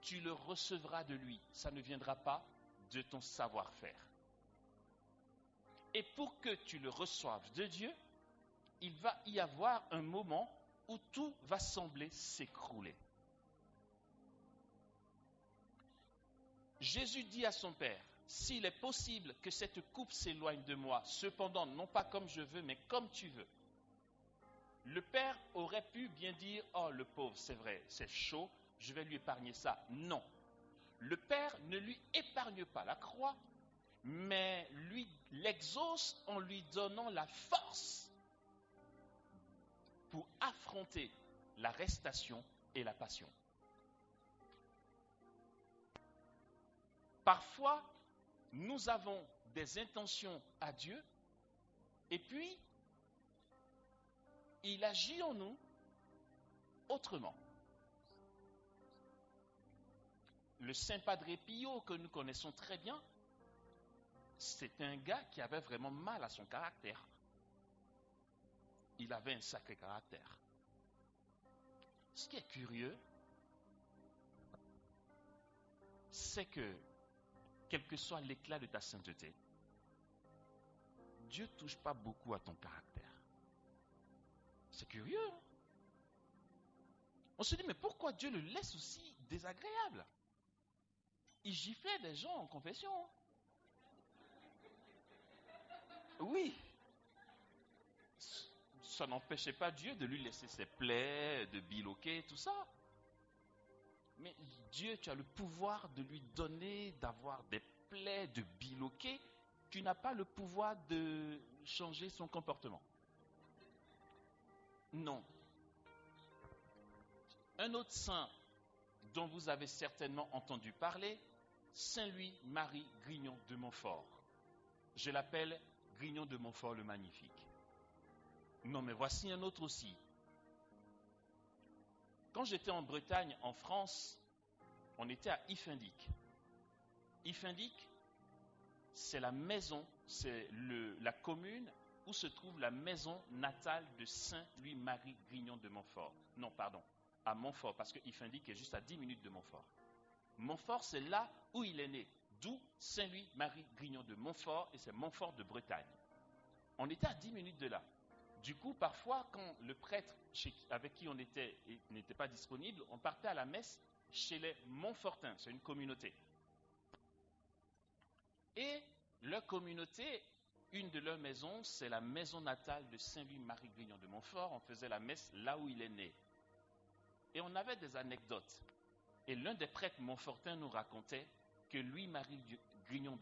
tu le recevras de lui. Ça ne viendra pas de ton savoir-faire. Et pour que tu le reçoives de Dieu, il va y avoir un moment où tout va sembler s'écrouler. Jésus dit à son Père, s'il est possible que cette coupe s'éloigne de moi, cependant, non pas comme je veux, mais comme tu veux. Le Père aurait pu bien dire, oh le pauvre, c'est vrai, c'est chaud, je vais lui épargner ça. Non. Le Père ne lui épargne pas la croix, mais lui l'exauce en lui donnant la force pour affronter l'arrestation et la passion. Parfois, nous avons des intentions à Dieu et puis il agit en nous autrement. Le Saint Padre Pio, que nous connaissons très bien, c'est un gars qui avait vraiment mal à son caractère. il avait un sacré caractère. Ce qui est curieux, c'est que, quel que soit l'éclat de ta sainteté, Dieu ne touche pas beaucoup à ton caractère. C'est curieux. Hein? On se dit, mais pourquoi Dieu le laisse aussi désagréable? Il giflait des gens en confession. Hein? Oui. Ça n'empêchait pas Dieu de lui laisser ses plaies, de biloquer, tout ça. Mais Dieu, tu as le pouvoir de lui donner, d'avoir des plaies, de biloquer. Tu n'as pas le pouvoir de changer son comportement. Non. Un autre saint dont vous avez certainement entendu parler, Saint Louis-Marie Grignon de Montfort. Je l'appelle Grignon de Montfort le Magnifique. Non, mais voici un autre aussi. Quand j'étais en Bretagne, en France, on était à Iffindic. Iffindic, c'est la maison, c'est la commune où se trouve la maison natale de Saint Louis-Marie Grignon de Montfort. Non, pardon, à Montfort, parce que Iffindic est juste à 10 minutes de Montfort. Montfort, c'est là où il est né, d'où Saint Louis-Marie Grignon de Montfort, et c'est Montfort de Bretagne. On était à 10 minutes de là. Du coup, parfois, quand le prêtre avec qui on était n'était pas disponible, on partait à la messe chez les Montfortins, c'est une communauté. Et leur communauté, une de leurs maisons, c'est la maison natale de Saint Louis-Marie Grignon de Montfort. On faisait la messe là où il est né. Et on avait des anecdotes. Et l'un des prêtres montfortins nous racontait que Louis-Marie Grignon,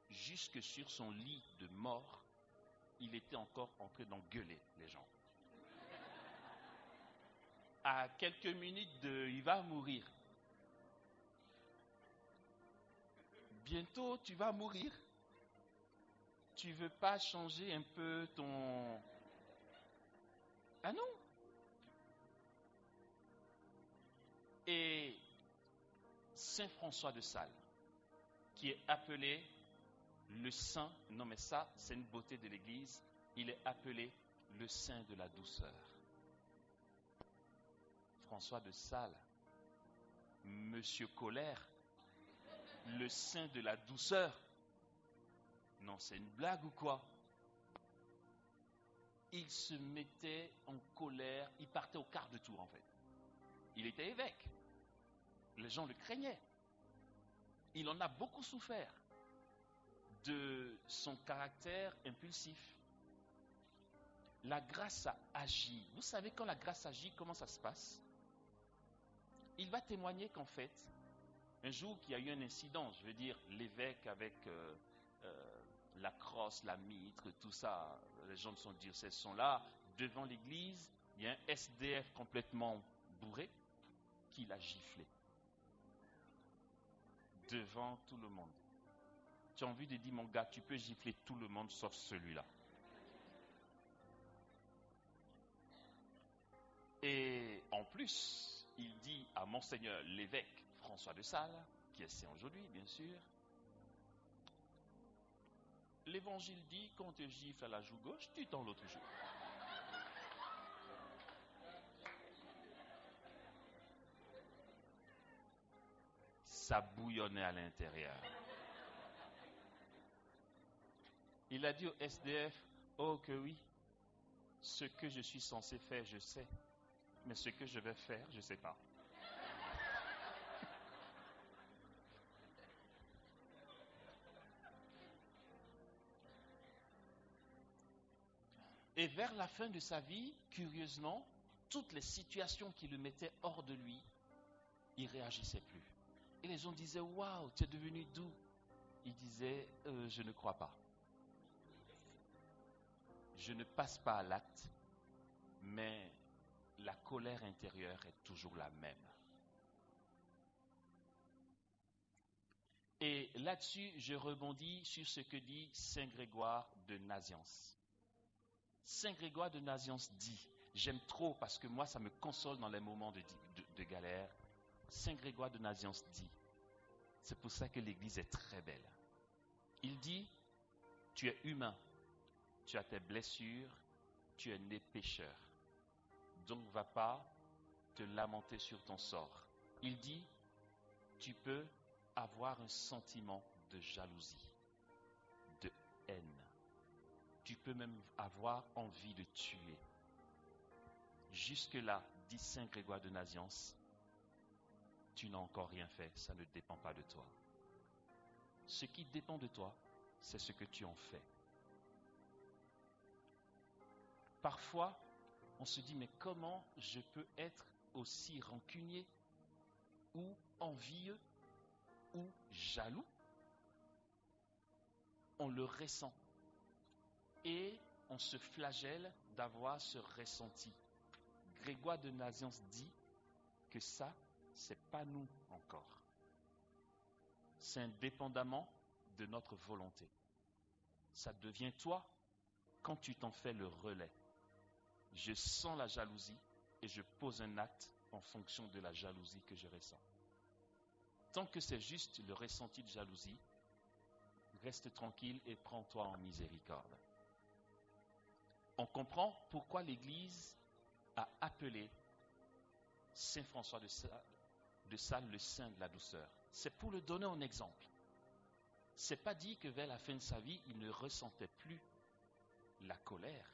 jusque sur son lit de mort, il était encore en train d'engueuler les gens. À quelques minutes il va mourir. Bientôt, tu vas mourir. Tu veux pas changer un peu ton... Ah non. Et Saint François de Sales, qui est appelé le saint, non mais ça, c'est une beauté de l'Église, il est appelé le saint de la douceur. François de Sales, Monsieur Colère, le saint de la douceur. Non, c'est une blague ou quoi? Il se mettait en colère, il partait au quart de tour en fait. Il était évêque. Les gens le craignaient. Il en a beaucoup souffert de son caractère impulsif. La grâce a agi. Vous savez, quand la grâce agit, comment ça se passe? Il va témoigner qu'en fait, un jour qu'il y a eu un incident, je veux dire, l'évêque avec la crosse, la mitre, tout ça, les gens de son diocèse sont là, devant l'église, il y a un SDF complètement bourré qui l'a giflé. Devant tout le monde. Tu as envie de dire, mon gars, tu peux gifler tout le monde sauf celui-là. Et en plus, il dit à Monseigneur l'évêque François de Sales, qui est saint aujourd'hui, bien sûr, l'évangile dit qu'on te gifle à la joue gauche, tu tends l'autre joue. Ça bouillonnait à l'intérieur. Il a dit au SDF, oh que oui, ce que je suis censé faire, je sais, mais ce que je vais faire, je ne sais pas. Et vers la fin de sa vie, curieusement, toutes les situations qui le mettaient hors de lui, il ne réagissait plus. Et les gens disaient, waouh, tu es devenu doux. Il disait, je ne crois pas. Je ne passe pas à l'acte, mais la colère intérieure est toujours la même. Et là-dessus, je rebondis sur ce que dit Saint Grégoire de Nazianze. Saint Grégoire de Nazianze dit, j'aime trop parce que moi ça me console dans les moments de galère. Saint Grégoire de Nazianze dit, c'est pour ça que l'Église est très belle. Il dit, tu es humain, tu as tes blessures, tu es né pécheur. Donc va pas te lamenter sur ton sort. Il dit, tu peux avoir un sentiment de jalousie, de haine. Tu peux même avoir envie de tuer. Jusque-là, dit Saint Grégoire de Nazianze, tu n'as encore rien fait, ça ne dépend pas de toi. Ce qui dépend de toi, c'est ce que tu en fais. Parfois, on se dit, mais comment je peux être aussi rancunier ou envieux ou jaloux? On le ressent. Et on se flagelle d'avoir ce ressenti. Grégoire de Nazianze dit que ça, c'est pas nous encore. C'est indépendamment de notre volonté. Ça devient toi quand tu t'en fais le relais. Je sens la jalousie et je pose un acte en fonction de la jalousie que je ressens. Tant que c'est juste le ressenti de jalousie, reste tranquille et prends-toi en miséricorde. On comprend pourquoi l'Église a appelé Saint François de Sales le saint de la douceur. C'est pour le donner en exemple. C'est pas dit que vers la fin de sa vie, il ne ressentait plus la colère.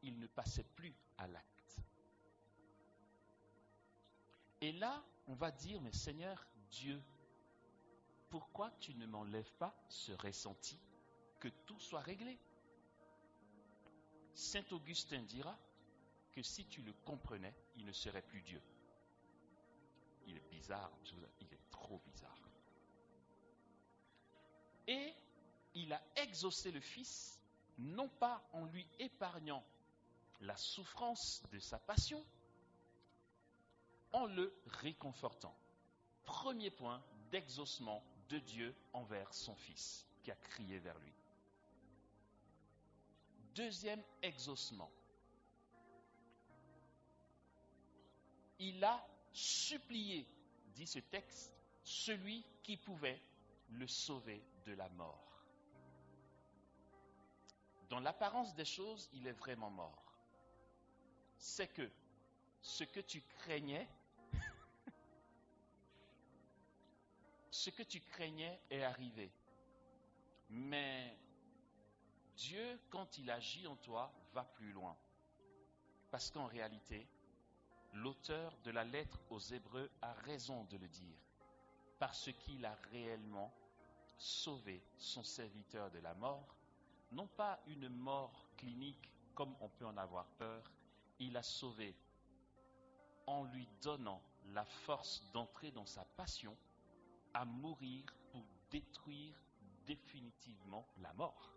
Il ne passait plus à l'acte. Et là, on va dire, mais Seigneur Dieu, pourquoi tu ne m'enlèves pas ce ressenti, que tout soit réglé? Saint Augustin dira que si tu le comprenais, il ne serait plus Dieu. Il est bizarre, il est trop bizarre. Et il a exaucé le Fils, non pas en lui épargnant la souffrance de sa passion, en le réconfortant. Premier point d'exaucement de Dieu envers son Fils, qui a crié vers lui. Deuxième exaucement. Il a supplié, dit ce texte, celui qui pouvait le sauver de la mort. Dans l'apparence des choses, il est vraiment mort. C'est que ce que tu craignais, est arrivé. Mais Dieu, quand il agit en toi, va plus loin. Parce qu'en réalité, l'auteur de la lettre aux Hébreux a raison de le dire. Parce qu'il a réellement sauvé son serviteur de la mort, non pas une mort clinique comme on peut en avoir peur, il a sauvé en lui donnant la force d'entrer dans sa passion, à mourir pour détruire définitivement la mort.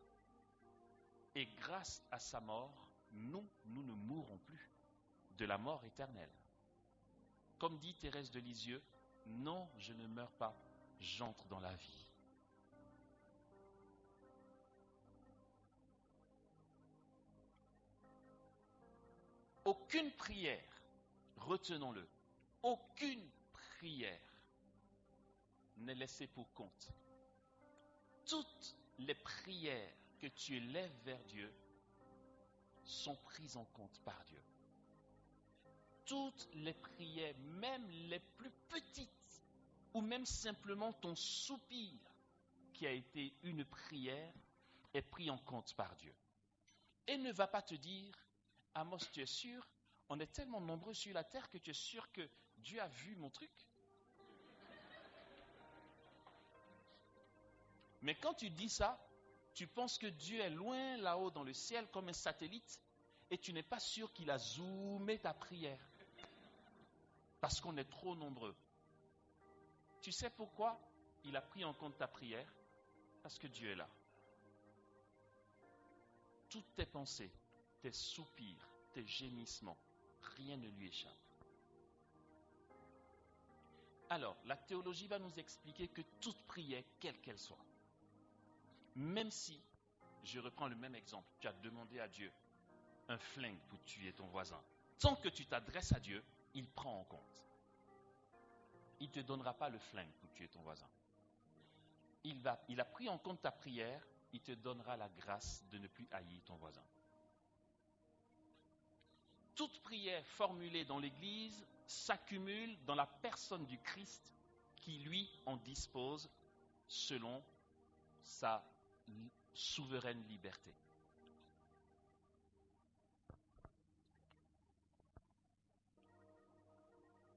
Et grâce à sa mort, nous ne mourrons plus de la mort éternelle. Comme dit Thérèse de Lisieux, non, je ne meurs pas, j'entre dans la vie. Aucune prière, retenons-le, aucune prière n'est laissée pour compte. Toutes les prières que tu élèves vers Dieu sont prises en compte par Dieu. Toutes les prières, même les plus petites, ou même simplement ton soupir qui a été une prière, est pris en compte par Dieu. Et ne va pas te dire, Amos, tu es sûr, on est tellement nombreux sur la terre que tu es sûr que Dieu a vu mon truc. Mais quand tu dis ça, tu penses que Dieu est loin là-haut dans le ciel comme un satellite et tu n'es pas sûr qu'il a zoomé ta prière. Parce qu'on est trop nombreux. Tu sais pourquoi il a pris en compte ta prière? Parce que Dieu est là. Toutes tes pensées, tes soupirs, tes gémissements, rien ne lui échappe. Alors, la théologie va nous expliquer que toute prière, quelle qu'elle soit, même si, je reprends le même exemple, tu as demandé à Dieu un flingue pour tuer ton voisin, tant que tu t'adresses à Dieu, il prend en compte. Il ne te donnera pas le flingue pour tuer ton voisin. Il a pris en compte ta prière il te donnera la grâce de ne plus haïr ton voisin. Toute prière formulée dans l'Église s'accumule dans la personne du Christ qui, lui, en dispose selon sa souveraine liberté.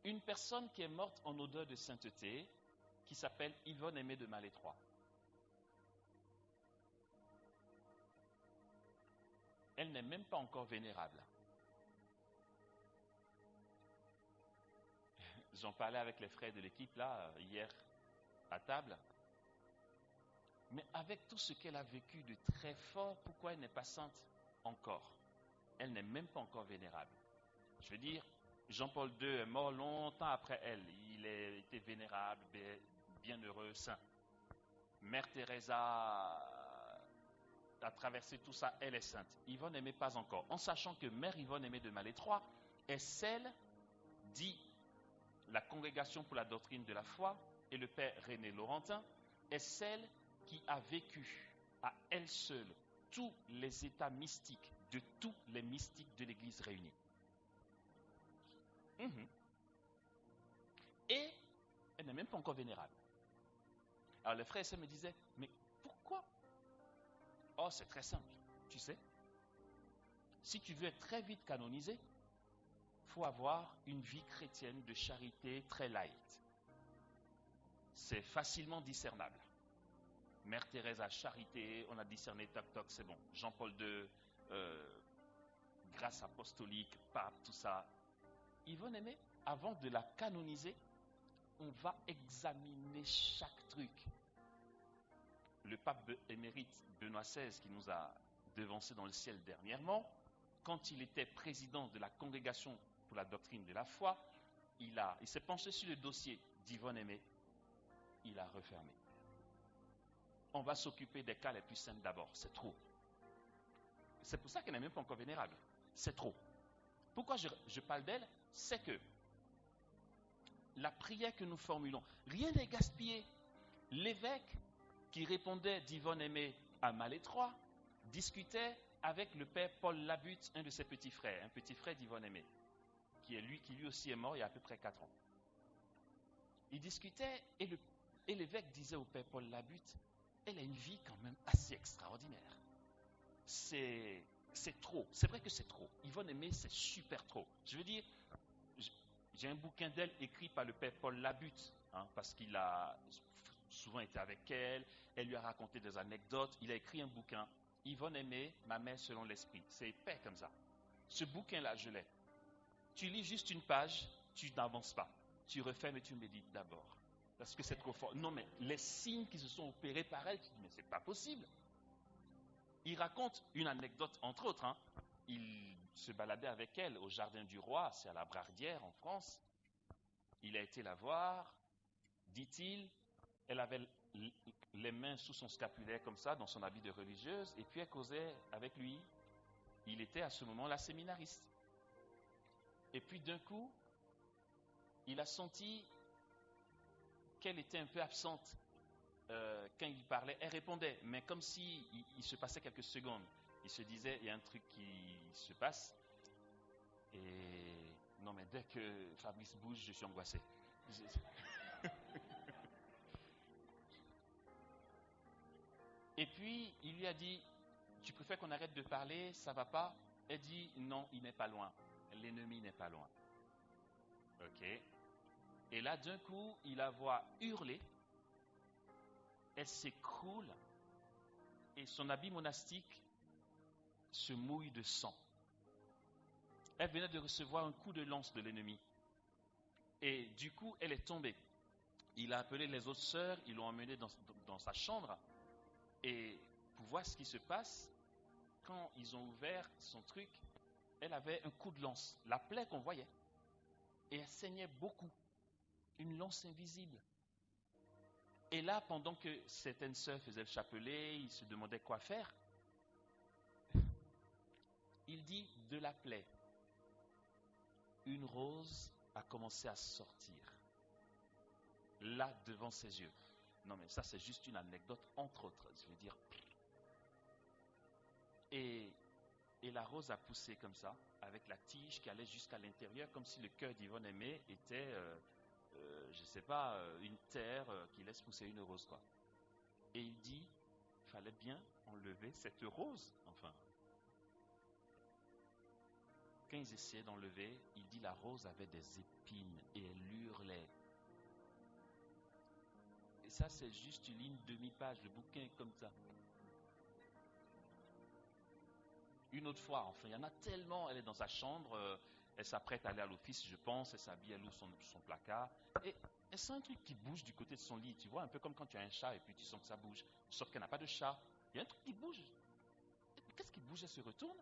Une personne qui est morte en odeur de sainteté, qui s'appelle Yvonne Aimée de Malétroit. Elle n'est même pas encore vénérable. J'en parlais avec les frères de l'équipe là, hier, à table. Mais avec tout ce qu'elle a vécu de très fort, pourquoi elle n'est pas sainte encore? Elle n'est même pas encore vénérable. Je veux dire, Jean-Paul II est mort longtemps après elle. Il a été vénérable, bienheureux, saint. Mère Teresa a traversé tout ça, elle est sainte. Yvonne Aimée pas encore. En sachant que Mère Yvonne Aimée de Malétroit est celle, dit la Congrégation pour la doctrine de la foi et le Père René Laurentin, est celle qui a vécu à elle seule tous les états mystiques de tous les mystiques de l'Église réunis. Et elle n'est même pas encore vénérable. Alors les frères et sœurs me disaient, mais pourquoi? Oh, c'est très simple, tu sais. Si tu veux être très vite canonisé, il faut avoir une vie chrétienne de charité très light. C'est facilement discernable. Mère Thérèse a charité, on a discerné, toc toc, c'est bon. Jean-Paul II, grâce apostolique, pape, tout ça. Yvonne Aimée, avant de la canoniser, on va examiner chaque truc. Le pape émérite Benoît XVI, qui nous a devancés dans le ciel dernièrement, quand il était président de la Congrégation pour la doctrine de la foi, il s'est penché sur le dossier d'Yvonne Aimée, il a refermé. On va s'occuper des cas les plus simples d'abord, c'est trop. C'est pour ça qu'elle n'est même pas encore vénérable, c'est trop. Pourquoi je parle d'elle? C'est que la prière que nous formulons, rien n'est gaspillé. L'évêque qui répondait d'Yvonne Aimée à Malétroit discutait avec le père Paul Labutte, un de ses petits frères, un petit frère d'Yvonne Aimée, qui lui aussi est mort il y a à peu près 4 ans. Il discutait et l'évêque disait au père Paul Labutte, elle a une vie quand même assez extraordinaire. C'est trop, c'est vrai que c'est trop. Yvonne Aimée, c'est super trop. Je veux dire, j'ai un bouquin d'elle écrit par le père Paul Labutte, parce qu'il a souvent été avec elle, elle lui a raconté des anecdotes, il a écrit un bouquin, Yvonne Aimée, ma mère selon l'esprit. C'est épais comme ça. Ce bouquin-là, je l'ai. Tu lis juste une page, tu n'avances pas. Tu refermes et tu médites d'abord. Parce que c'est trop fort. Non, mais les signes qui se sont opérés par elle, tu dis, mais c'est pas possible. Il raconte une anecdote, entre autres. Il se baladait avec elle au Jardin du Roi, c'est à la Brardière en France. Il a été la voir, dit-il, elle avait les mains sous son scapulaire comme ça, dans son habit de religieuse, et puis elle causait avec lui. Il était à ce moment-là séminariste. Et puis d'un coup, il a senti qu'elle était un peu absente quand il parlait. Elle répondait, mais comme si il se passait quelques secondes. Il se disait, il y a un truc qui se passe. Et non, mais dès que Fabrice bouge, je suis angoissé. Et puis, il lui a dit, tu préfères qu'on arrête de parler, ça va pas? Elle dit, non, il n'est pas loin. L'ennemi n'est pas loin. Ok. Et là, d'un coup, il la voit hurler. Elle s'écroule. Et son habit monastique se mouille de sang. Elle venait de recevoir un coup de lance de l'ennemi. Et du coup, elle est tombée. Il a appelé les autres sœurs, ils l'ont emmenée dans sa chambre. Et pour voir ce qui se passe, quand ils ont ouvert son truc, elle avait un coup de lance, la plaie qu'on voyait. Et elle saignait beaucoup. Une lance invisible. Et là, pendant que certaines sœurs faisaient le chapelet, ils se demandaient quoi faire. Il dit, de la plaie, une rose a commencé à sortir. Là, devant ses yeux. Non, mais ça, c'est juste une anecdote, entre autres. Je veux dire, Et la rose a poussé comme ça, avec la tige qui allait jusqu'à l'intérieur, comme si le cœur d'Yvonne Aimée était, je ne sais pas, une terre qui laisse pousser une rose, quoi. Et il dit, il fallait bien enlever cette rose, enfin. Quand ils essayaient d'enlever, il dit la rose avait des épines et elle hurlait. Et ça, c'est juste une ligne demi-page, le bouquin est comme ça. Une autre fois, enfin, il y en a tellement, elle est dans sa chambre, elle s'apprête à aller à l'office, je pense, elle s'habille, elle ouvre son placard, et elle sent un truc qui bouge du côté de son lit, tu vois, un peu comme quand tu as un chat et puis tu sens que ça bouge, sauf qu'elle n'a pas de chat, il y a un truc qui bouge. Qu'est-ce qui bouge? Elle se retourne,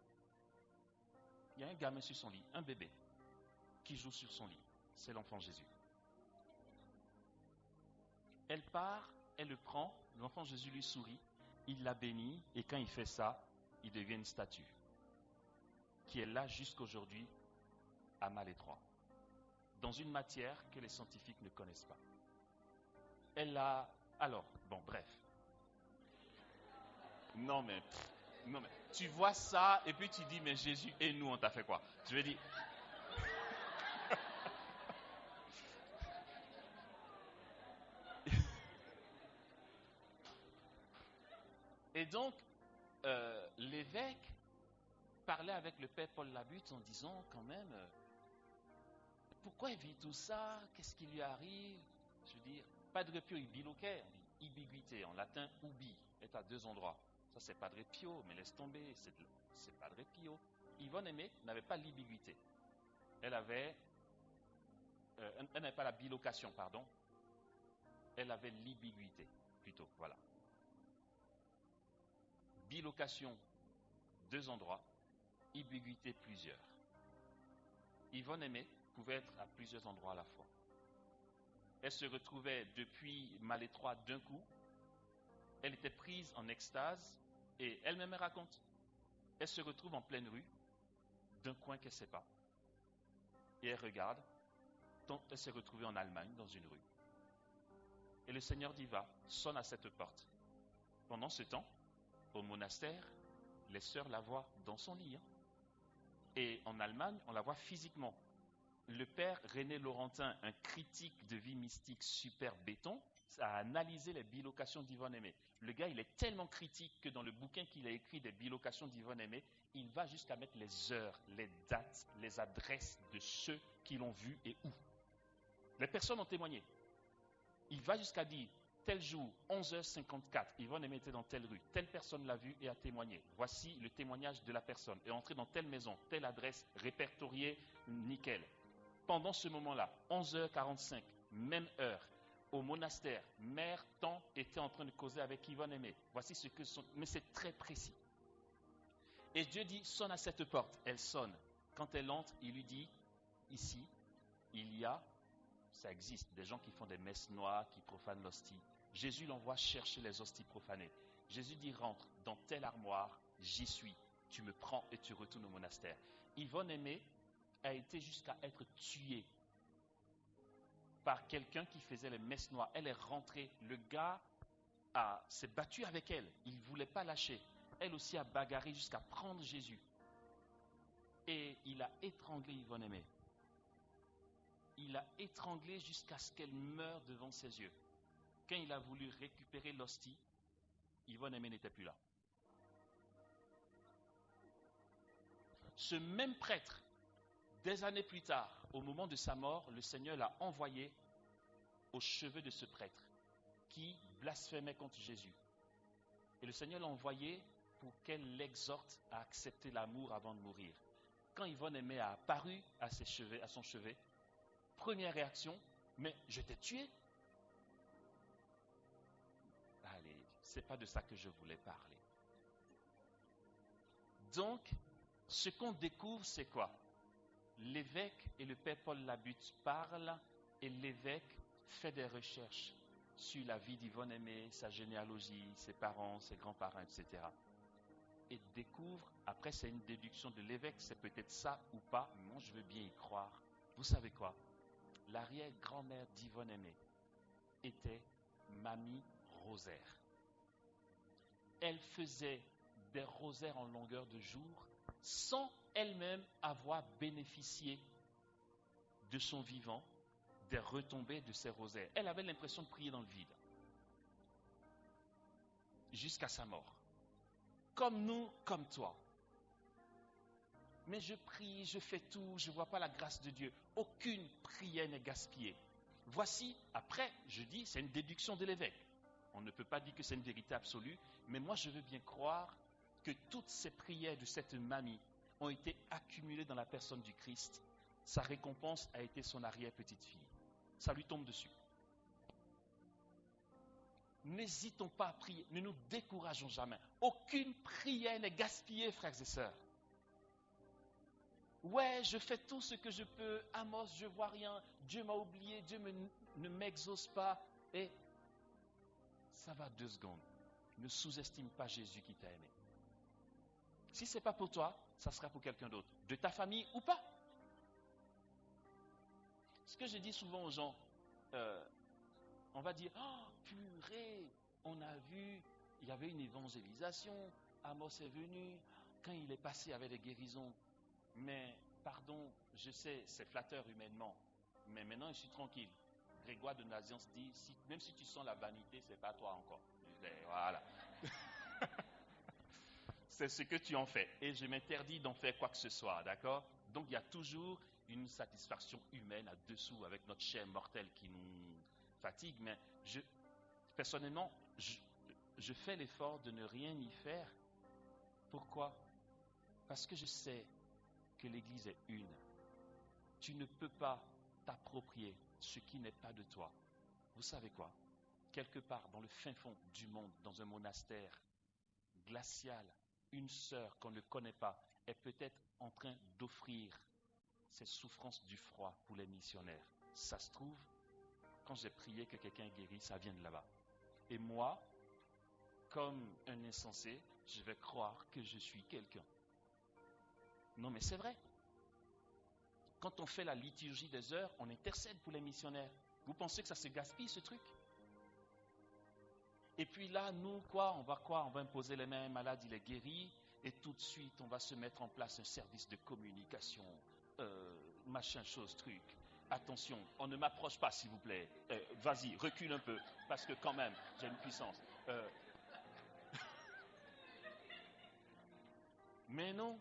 il y a un gamin sur son lit, un bébé, qui joue sur son lit, c'est l'enfant Jésus. Elle part, elle le prend, l'enfant Jésus lui sourit, il la bénit, et quand il fait ça, il devient une statue qui est là jusqu'aujourd'hui à Malétroit, dans une matière que les scientifiques ne connaissent pas. Elle a... Alors, bon, bref. Non mais, tu vois ça et puis tu dis, mais Jésus et nous, on t'a fait quoi? Je veux dire... Et donc, l'évêque parlait avec le père Paul Labutte en disant quand même, pourquoi il vit tout ça? Qu'est-ce qui lui arrive? Je veux dire, Padre Pio ibiloquer, ambiguïté, en latin ubi, est à deux endroits. Ça c'est Padre Pio, mais laisse tomber, c'est Padre Pio. Yvonne Aimée n'avait pas l'ambiguïté. Elle n'avait pas la bilocation, pardon. Elle avait l'ambiguïté, plutôt, voilà. Bilocation, deux endroits, ambiguïté, plusieurs. Yvonne Aimée pouvait être à plusieurs endroits à la fois. Elle se retrouvait depuis Malétroit d'un coup. Elle était prise en extase et elle-même raconte. Elle se retrouve en pleine rue, d'un coin qu'elle ne sait pas. Et elle regarde. Elle s'est retrouvée en Allemagne, dans une rue. Et le Seigneur dit, va, sonne à cette porte. Pendant ce temps, au monastère, les sœurs la voient dans son lit. Et en Allemagne, on la voit physiquement. Le père René Laurentin, un critique de vie mystique super béton, a analysé les bilocations d'Yvonne Aimée. Le gars, il est tellement critique que dans le bouquin qu'il a écrit des bilocations d'Yvonne Aimée, il va jusqu'à mettre les heures, les dates, les adresses de ceux qui l'ont vu et où. Les personnes ont témoigné. Il va jusqu'à dire, tel jour, 11h54, Yvonne Aimée était dans telle rue, telle personne l'a vu et a témoigné. Voici le témoignage de la personne. Est entrée dans telle maison, telle adresse, répertoriée, nickel. Pendant ce moment-là, 11h45, même heure, au monastère, mère, tant était en train de causer avec Yvonne Aimée. Voici ce que sont... Mais c'est très précis. Et Dieu dit, sonne à cette porte. Elle sonne. Quand elle entre, il lui dit, ici, il y a, ça existe, des gens qui font des messes noires, qui profanent l'hostie. Jésus l'envoie chercher les hosties profanées. Jésus dit, rentre dans telle armoire, j'y suis. Tu me prends et tu retournes au monastère. Yvonne Aimée a été jusqu'à être tuée par quelqu'un qui faisait les messes noires. Elle est rentrée. Le gars s'est battu avec elle. Il ne voulait pas lâcher. Elle aussi a bagarré jusqu'à prendre Jésus. Et il a étranglé Yvonne Aimée. Il a étranglé jusqu'à ce qu'elle meure devant ses yeux. Quand il a voulu récupérer l'hostie, Yvonne Aimée n'était plus là. Ce même prêtre, des années plus tard, au moment de sa mort, le Seigneur l'a envoyé aux cheveux de ce prêtre qui blasphémait contre Jésus. Et le Seigneur l'a envoyé pour qu'elle l'exhorte à accepter l'amour avant de mourir. Quand Yvonne Aimée a apparu à son chevet, première réaction, mais je t'ai tué. Allez, c'est pas de ça que je voulais parler. Donc, ce qu'on découvre, c'est quoi? L'évêque et le père Paul Labutte parlent et l'évêque fait des recherches sur la vie d'Yvonne Aimée, sa généalogie, ses parents, ses grands-parents, etc. Et découvre, après c'est une déduction de l'évêque, c'est peut-être ça ou pas, moi je veux bien y croire. Vous savez quoi? L'arrière-grand-mère d'Yvonne Aimée était Mamie Rosaire. Elle faisait des rosaires en longueur de jour sans elle-même avoir bénéficié de son vivant, des retombées de ses rosaires. Elle avait l'impression de prier dans le vide jusqu'à sa mort. Comme nous, comme toi. Mais je prie, je fais tout, je ne vois pas la grâce de Dieu. Aucune prière n'est gaspillée. Voici, après, je dis, c'est une déduction de l'évêque. On ne peut pas dire que c'est une vérité absolue, mais moi je veux bien croire que toutes ces prières de cette mamie ont été accumulées dans la personne du Christ. Sa récompense a été son arrière-petite-fille. Ça lui tombe dessus. N'hésitons pas à prier, ne nous décourageons jamais. Aucune prière n'est gaspillée, frères et sœurs. Ouais, je fais tout ce que je peux. Amos, je vois rien. Dieu m'a oublié. Dieu ne m'exauce pas. Et ça va 2 secondes. Ne sous-estime pas Jésus qui t'a aimé. Si ce n'est pas pour toi, ça sera pour quelqu'un d'autre. De ta famille ou pas. Ce que je dis souvent aux gens, on va dire, oh, purée, on a vu, il y avait une évangélisation, Amos est venu, quand il est passé avec des guérisons. Mais, pardon, je sais, c'est flatteur humainement, mais maintenant je suis tranquille. Grégoire de Nazianze dit, même si tu sens la vanité, c'est pas toi encore. Voilà. C'est ce que tu en fais. Et je m'interdis d'en faire quoi que ce soit, d'accord? Donc il y a toujours une satisfaction humaine à dessous avec notre chair mortelle qui nous fatigue. Mais personnellement, je fais l'effort de ne rien y faire. Pourquoi? Parce que je sais que l'Église est une. Tu ne peux pas t'approprier ce qui n'est pas de toi. Vous savez quoi? Quelque part dans le fin fond du monde, dans un monastère glacial, une sœur qu'on ne connaît pas est peut-être en train d'offrir ses souffrances du froid pour les missionnaires. Ça se trouve, quand j'ai prié que quelqu'un guérit, ça vient de là-bas. Et moi, comme un insensé, je vais croire que je suis quelqu'un. Non, mais c'est vrai. Quand on fait la liturgie des heures, on intercède pour les missionnaires. Vous pensez que ça se gaspille, ce truc? Et puis là, nous, on va imposer les mains, malade, il est guéri, et tout de suite, on va se mettre en place un service de communication, machin chose, truc. Attention, on ne m'approche pas, s'il vous plaît. Vas-y, recule un peu, parce que quand même, j'ai une puissance. Mais non.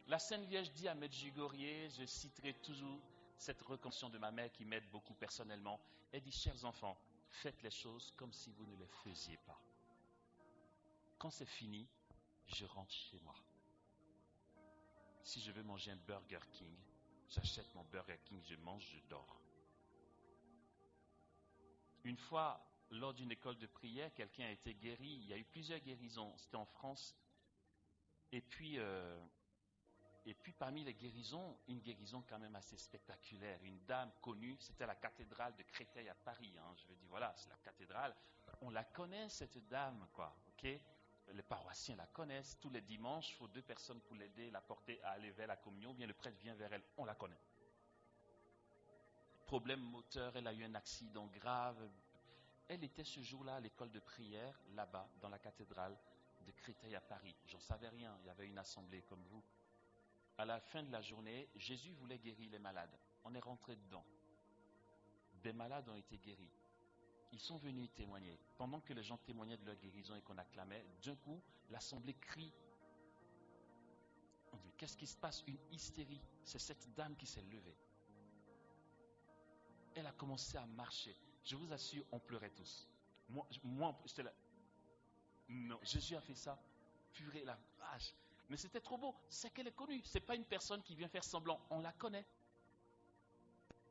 La Sainte Vierge dit à Medjugorje, je citerai toujours cette reconnaissance de ma mère qui m'aide beaucoup personnellement. Elle dit, chers enfants, faites les choses comme si vous ne les faisiez pas. Quand c'est fini, je rentre chez moi. Si je veux manger un Burger King, j'achète mon Burger King, je mange, je dors. Une fois, lors d'une école de prière, quelqu'un a été guéri. Il y a eu plusieurs guérisons. C'était en France. Et puis parmi les guérisons, une guérison quand même assez spectaculaire. Une dame connue, c'était la cathédrale de Créteil à Paris. Je veux dire, voilà, c'est la cathédrale. On la connaît, cette dame, quoi. Ok? Les paroissiens la connaissent. Tous les dimanches, il faut 2 personnes pour l'aider, la porter à aller vers la communion. Bien, le prêtre vient vers elle. On la connaît. Problème moteur, elle a eu un accident grave. Elle était ce jour-là à l'école de prière, là-bas, dans la cathédrale de Créteil à Paris. J'en savais rien. Il y avait une assemblée comme vous. À la fin de la journée, Jésus voulait guérir les malades. On est rentré dedans. Des malades ont été guéris. Ils sont venus témoigner. Pendant que les gens témoignaient de leur guérison et qu'on acclamait, d'un coup, l'assemblée crie. On dit, qu'est-ce qui se passe? Une hystérie. C'est cette dame qui s'est levée. Elle a commencé à marcher. Je vous assure, on pleurait tous. Moi j'étais là. Non, Jésus a fait ça. Purée, la vache. Mais c'était trop beau. C'est qu'elle est connue. Ce n'est pas une personne qui vient faire semblant. On la connaît.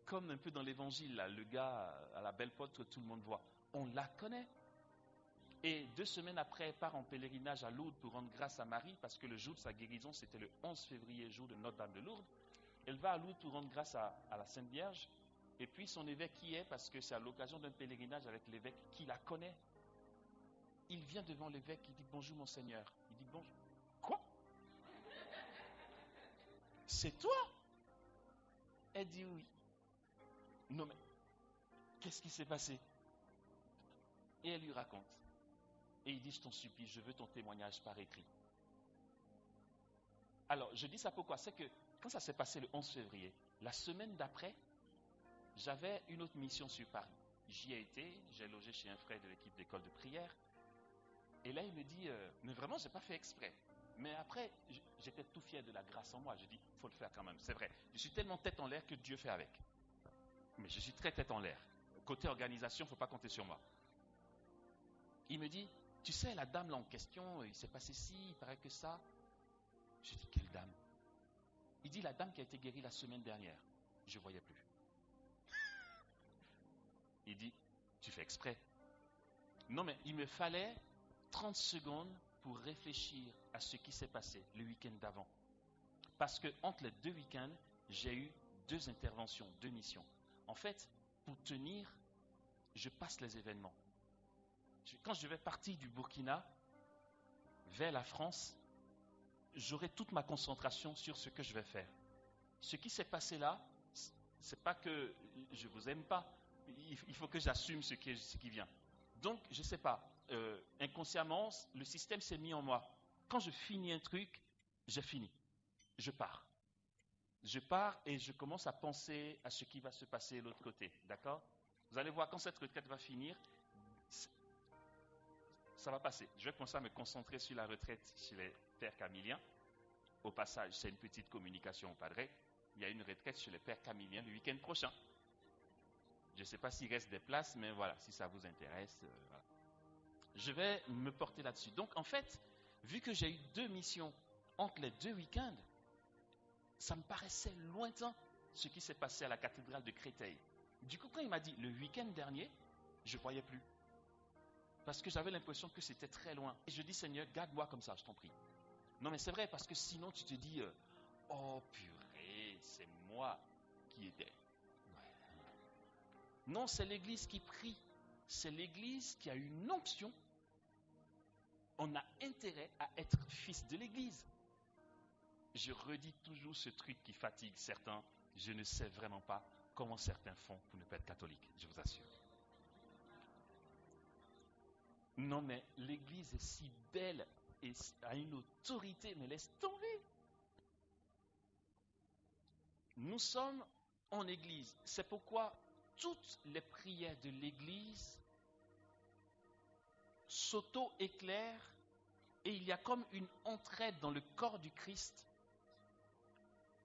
Comme un peu dans l'évangile, là, le gars à la belle pote que tout le monde voit. On la connaît. Et 2 semaines après, elle part en pèlerinage à Lourdes pour rendre grâce à Marie, parce que le jour de sa guérison, c'était le 11 février, jour de Notre-Dame de Lourdes. Elle va à Lourdes pour rendre grâce à la Sainte Vierge. Et puis son évêque qui est, parce que c'est à l'occasion d'un pèlerinage avec l'évêque qui la connaît. Il vient devant l'évêque, il dit « Bonjour Monseigneur ». Il dit « Bonjour ». Quoi? C'est toi? Elle dit oui. Non mais, qu'est-ce qui s'est passé? Et elle lui raconte. Et il dit, je t'en supplie, je veux ton témoignage par écrit. Alors, je dis ça pourquoi? C'est que quand ça s'est passé le 11 février, la semaine d'après, j'avais une autre mission sur Paris. J'y ai été, j'ai logé chez un frère de l'équipe d'école de prière. Et là, il me dit, mais vraiment, je n'ai pas fait exprès. Mais après, j'étais tout fier de la grâce en moi. Je dis, il faut le faire quand même. C'est vrai. Je suis tellement tête en l'air que Dieu fait avec. Mais je suis très tête en l'air. Côté organisation, il ne faut pas compter sur moi. Il me dit, tu sais, la dame là en question, il s'est passé ci, il paraît que ça. Je dis, quelle dame? Il dit, la dame qui a été guérie la semaine dernière. Je ne voyais plus. Il dit, tu fais exprès. Non, mais il me fallait 30 secondes pour réfléchir à ce qui s'est passé le week-end d'avant. Parce que entre les 2 week-ends, j'ai eu 2 interventions, 2 missions. En fait, pour tenir, je passe les événements. Quand je vais partir du Burkina vers la France, j'aurai toute ma concentration sur ce que je vais faire. Ce qui s'est passé là, c'est pas que je vous aime pas. Il faut que j'assume ce qui vient. Donc, je ne sais pas, inconsciemment, le système s'est mis en moi. Quand je finis un truc, j'ai fini. Je pars. Je pars et je commence à penser à ce qui va se passer de l'autre côté. D'accord? Vous allez voir, quand cette retraite va finir, ça va passer. Je vais commencer à me concentrer sur la retraite chez les pères camiliens. Au passage, c'est une petite communication au padre. Il y a une retraite chez les pères camiliens le week-end prochain. Je ne sais pas s'il reste des places, mais voilà, si ça vous intéresse, voilà. Je vais me porter là-dessus. Donc, en fait, vu que j'ai eu 2 missions entre les 2 week-ends, ça me paraissait lointain ce qui s'est passé à la cathédrale de Créteil. Du coup, quand il m'a dit le week-end dernier, je ne voyais plus. Parce que j'avais l'impression que c'était très loin. Et je dis, Seigneur, garde-moi comme ça, je t'en prie. Non, mais c'est vrai, parce que sinon, tu te dis, oh purée, c'est moi qui étais. Non, c'est l'Église qui prie. C'est l'Église qui a une onction. On a intérêt à être fils de l'Église. Je redis toujours ce truc qui fatigue certains. Je ne sais vraiment pas comment certains font pour ne pas être catholiques, je vous assure. Non, mais l'Église est si belle et a une autorité, mais laisse tomber. Nous sommes en Église. C'est pourquoi toutes les prières de l'Église s'auto-éclairent et il y a comme une entraide dans le corps du Christ.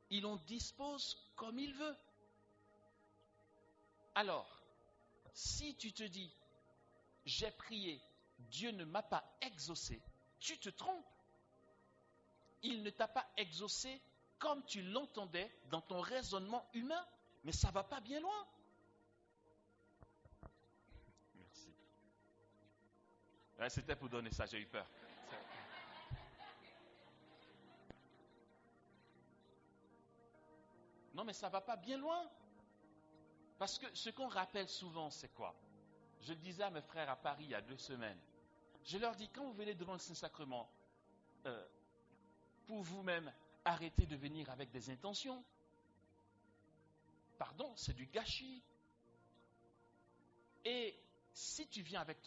Il en dispose comme il veut. Alors, si tu te dis, j'ai prié, Dieu ne m'a pas exaucé, tu te trompes. Il ne t'a pas exaucé comme tu l'entendais dans ton raisonnement humain, mais ça ne va pas bien loin. Merci. Ouais, c'était pour donner ça, j'ai eu peur. Non, mais ça ne va pas bien loin. Parce que ce qu'on rappelle souvent, c'est quoi? Je le disais à mes frères à Paris il y a 2 semaines. Je leur dis, quand vous venez devant le Saint-Sacrement, pour vous-même, arrêtez de venir avec des intentions. Pardon, c'est du gâchis. Et si tu viens avec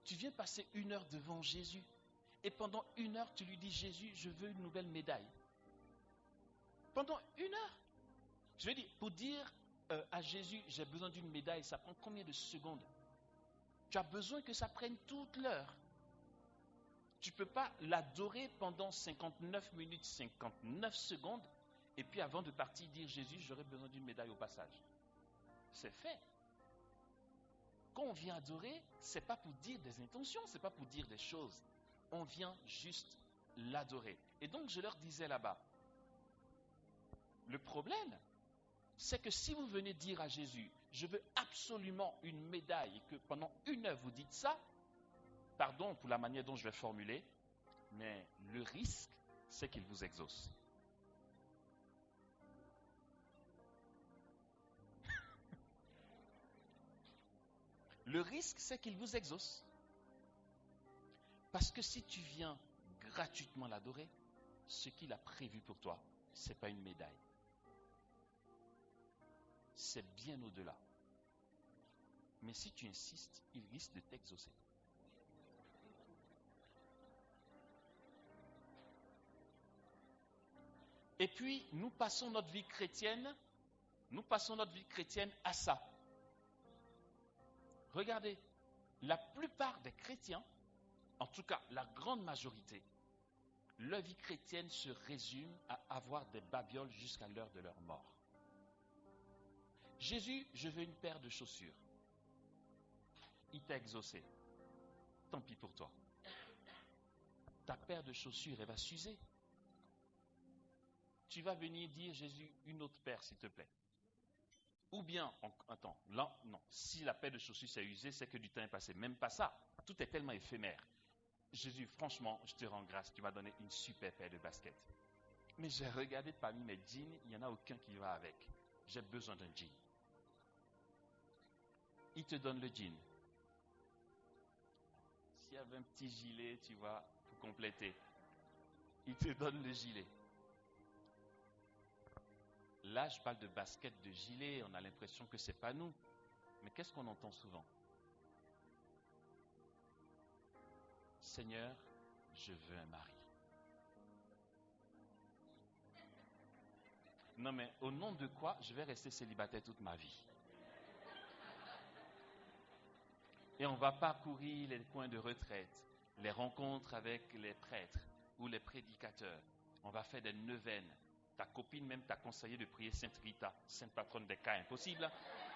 tu viens passer 1 heure devant Jésus. Et pendant 1 heure, tu lui dis, Jésus, je veux une nouvelle médaille. Pendant 1 heure. Je veux dire, pour dire à Jésus, j'ai besoin d'une médaille, ça prend combien de secondes? Tu as besoin que ça prenne toute l'heure. Tu ne peux pas l'adorer pendant 59 minutes, 59 secondes, et puis avant de partir dire, Jésus, j'aurais besoin d'une médaille au passage. C'est fait. Quand on vient adorer, ce n'est pas pour dire des intentions, ce n'est pas pour dire des choses. On vient juste l'adorer. Et donc, je leur disais là-bas, le problème, c'est que si vous venez dire à Jésus, je veux absolument une médaille, et que pendant 1 heure vous dites ça, pardon pour la manière dont je vais formuler, mais le risque, c'est qu'il vous exauce. Le risque, c'est qu'il vous exauce. Parce que si tu viens gratuitement l'adorer, ce qu'il a prévu pour toi, ce n'est pas une médaille. C'est bien au-delà. Mais si tu insistes, il risque de t'exaucer. Et puis, nous passons notre vie chrétienne à ça. Regardez, la plupart des chrétiens, en tout cas la grande majorité, leur vie chrétienne se résume à avoir des babioles jusqu'à l'heure de leur mort. Jésus, je veux une paire de chaussures. Il t'a exaucé. Tant pis pour toi. Ta paire de chaussures, elle va s'user. Tu vas venir dire, Jésus, une autre paire, s'il te plaît. Ou bien, attends, là, non. Si la paire de chaussures s'est usée, c'est que du temps est passé. Même pas ça. Tout est tellement éphémère. Jésus, franchement, je te rends grâce. Tu m'as donné une super paire de baskets. Mais j'ai regardé parmi mes jeans, il n'y en a aucun qui va avec. J'ai besoin d'un jean. Il te donne le jean. S'il y avait un petit gilet, tu vois, pour compléter, il te donne le gilet. Là, je parle de basket, de gilet, on a l'impression que c'est pas nous. Mais qu'est-ce qu'on entend souvent? Seigneur, je veux un mari. Non, mais au nom de quoi je vais rester célibataire toute ma vie? Et on va parcourir les coins de retraite, les rencontres avec les prêtres ou les prédicateurs. On va faire des neuvaines. Ta copine même t'a conseillé de prier Sainte Rita, sainte patronne des cas impossibles.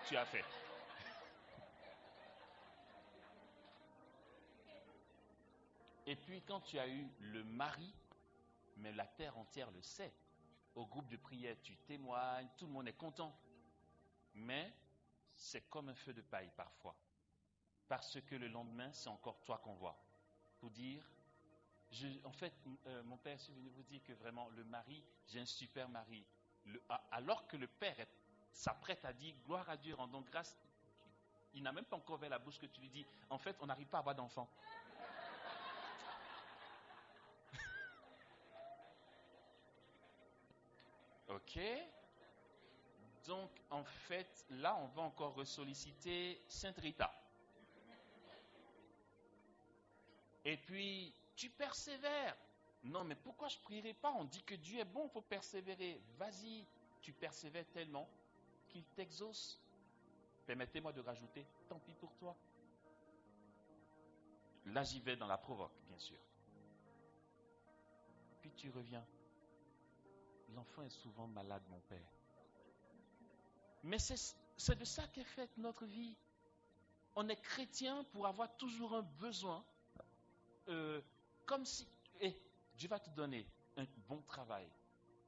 Tu as fait. Et puis quand tu as eu le mari, mais la terre entière le sait, au groupe de prière, tu témoignes, tout le monde est content. Mais c'est comme un feu de paille parfois. Parce que le lendemain, c'est encore toi qu'on voit. Pour dire, mon père est venu vous dire que vraiment, le mari, j'ai un super mari. Alors que le père s'apprête à dire, gloire à Dieu, rendons grâce, il n'a même pas encore ouvert la bouche que tu lui dis, en fait, on n'arrive pas à avoir d'enfant. Ok. Donc, en fait, là, on va encore ressolliciter Sainte Rita. Et puis, tu persévères. Non, mais pourquoi je ne prierai pas? On dit que Dieu est bon, il faut persévérer. Vas-y, tu persévères tellement qu'il t'exauce. Permettez-moi de rajouter, tant pis pour toi. Là, j'y vais dans la provoque, bien sûr. Puis tu reviens. L'enfant est souvent malade, mon père. Mais c'est de ça qu'est faite notre vie. On est chrétien pour avoir toujours un besoin. Comme si Dieu va te donner un bon travail,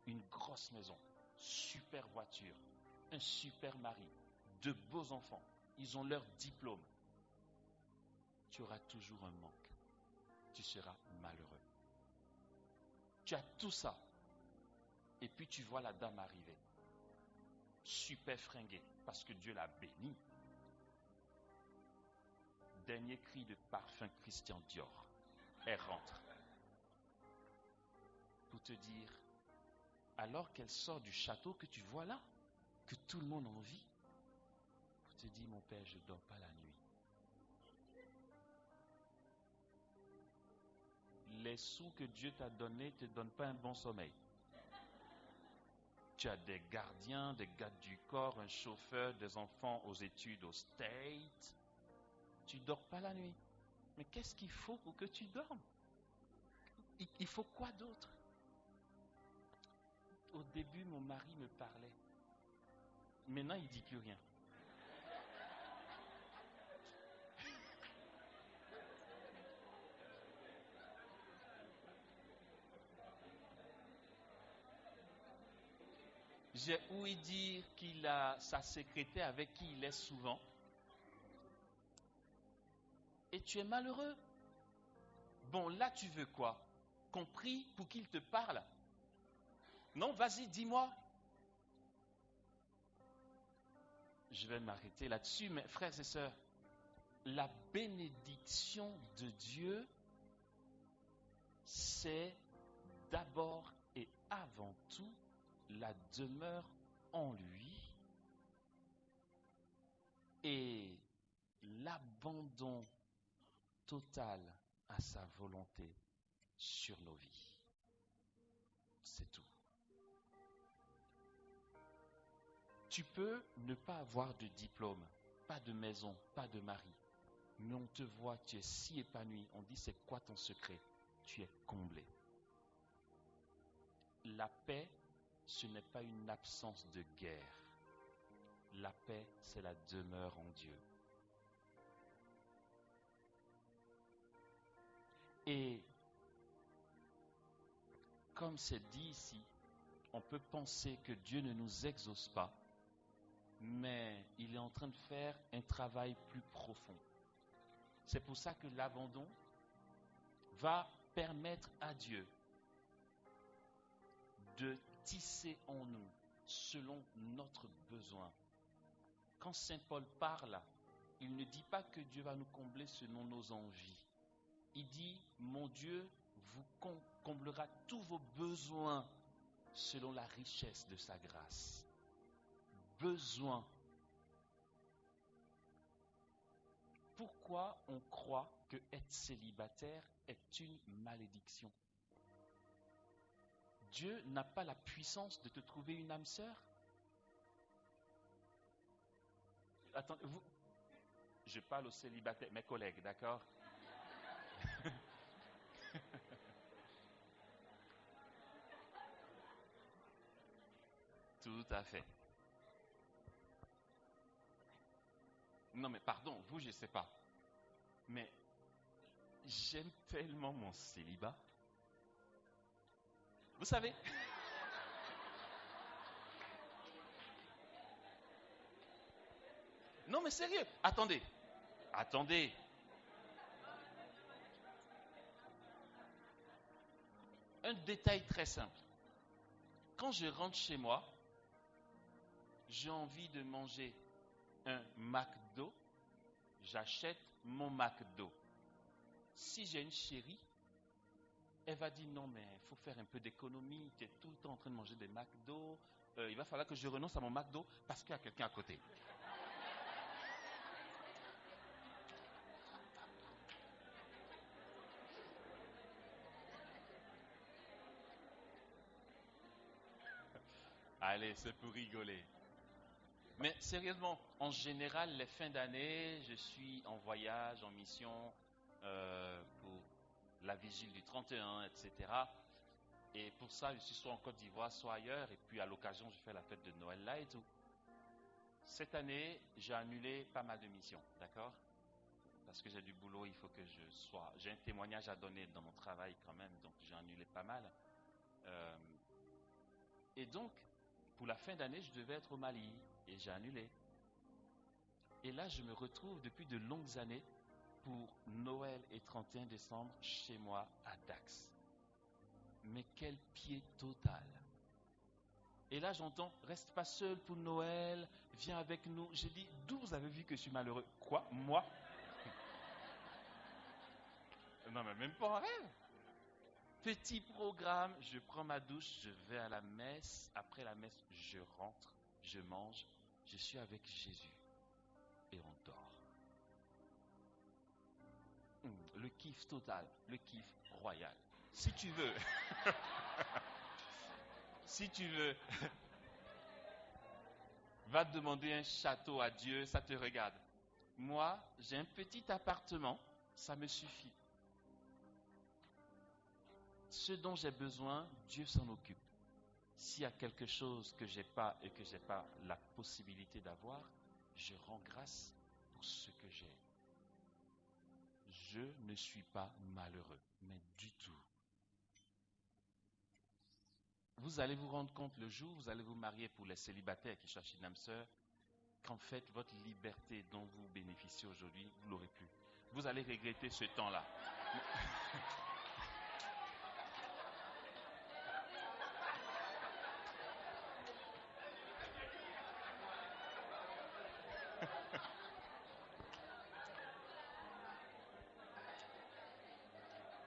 une grosse maison, super voiture, un super mari, de beaux enfants. Ils ont leur diplôme. Tu auras toujours un manque. Tu seras malheureux. Tu as tout ça. Et puis tu vois la dame arriver. Super fringuée, parce que Dieu l'a bénie. Dernier cri de parfum Christian Dior. Elle rentre. Pour te dire, alors qu'elle sort du château que tu vois là, que tout le monde en vit, pour te dire, mon père, je ne dors pas la nuit. Les sous que Dieu t'a donnés ne te donnent pas un bon sommeil. Tu as des gardiens, des gardes du corps, un chauffeur, des enfants aux études au States. Tu ne dors pas la nuit. Mais qu'est-ce qu'il faut pour que tu dormes? Il faut quoi d'autre? Au début, mon mari me parlait. Maintenant, il ne dit plus rien. J'ai ouï dire qu'il a sa secrétaire avec qui il est souvent. Et tu es malheureux. Bon, là, tu veux quoi? Qu'on prie pour qu'il te parle? Non, vas-y, dis-moi. Je vais m'arrêter là-dessus, mais frères et sœurs, la bénédiction de Dieu, c'est d'abord et avant tout la demeure en lui et l'abandon total à sa volonté sur nos vies. C'est tout. Tu peux ne pas avoir de diplôme, pas de maison, pas de mari, mais on te voit, tu es si épanoui. On dit, c'est quoi ton secret? Tu es comblé. La paix, ce n'est pas une absence de guerre. La paix, c'est la demeure en Dieu. Et comme c'est dit ici, on peut penser que Dieu ne nous exauce pas, mais il est en train de faire un travail plus profond. C'est pour ça que l'abandon va permettre à Dieu de tisser en nous selon notre besoin. Quand Saint Paul parle, il ne dit pas que Dieu va nous combler selon nos envies. Il dit, mon Dieu vous comblera tous vos besoins selon la richesse de sa grâce. Besoin. Pourquoi on croit que être célibataire est une malédiction? Dieu n'a pas la puissance de te trouver une âme sœur? Attendez, je parle aux célibataires, mes collègues, d'accord? Tout à fait. Non mais pardon, vous je ne sais pas. Mais j'aime tellement mon célibat. Vous savez? Non mais sérieux, attendez. Un détail très simple. Quand je rentre chez moi, j'ai envie de manger un McDo, j'achète mon McDo. Si j'ai une chérie, elle va dire non mais il faut faire un peu d'économie, tu es tout le temps en train de manger des McDo, il va falloir que je renonce à mon McDo parce qu'il y a quelqu'un à côté. Allez, c'est pour rigoler. Mais sérieusement, en général, les fins d'année, je suis en voyage, en mission pour la vigile du 31, etc. Et pour ça, je suis soit en Côte d'Ivoire, soit ailleurs. Et puis à l'occasion, je fais la fête de Noël là et tout. Cette année, j'ai annulé pas mal de missions, d'accord? Parce que j'ai du boulot, il faut que je sois... J'ai un témoignage à donner dans mon travail quand même, donc j'ai annulé pas mal. Euh, et donc, pour la fin d'année, je devais être au Mali et j'ai annulé. Et là, je me retrouve depuis de longues années pour Noël et 31 décembre chez moi à Dax. Mais quel pied total! Et là, j'entends, reste pas seul pour Noël, viens avec nous. J'ai dit, d'où vous avez vu que je suis malheureux? Quoi? Moi? Non, mais même pas en rêve. Petit programme, je prends ma douche, je vais à la messe. Après la messe, je rentre, je mange, je suis avec Jésus et on dort. Le kiff total, le kiff royal. Si tu veux, si tu veux, va demander un château à Dieu, ça te regarde. Moi, j'ai un petit appartement, ça me suffit. Ce dont j'ai besoin, Dieu s'en occupe. S'il y a quelque chose que j'ai pas et que j'ai pas la possibilité d'avoir, je rends grâce pour ce que j'ai. Je ne suis pas malheureux, mais du tout. Vous allez vous rendre compte le jour où vous allez vous marier, pour les célibataires qui cherchent une âme sœur, qu'en fait, votre liberté dont vous bénéficiez aujourd'hui, vous l'aurez plus. Vous allez regretter ce temps-là.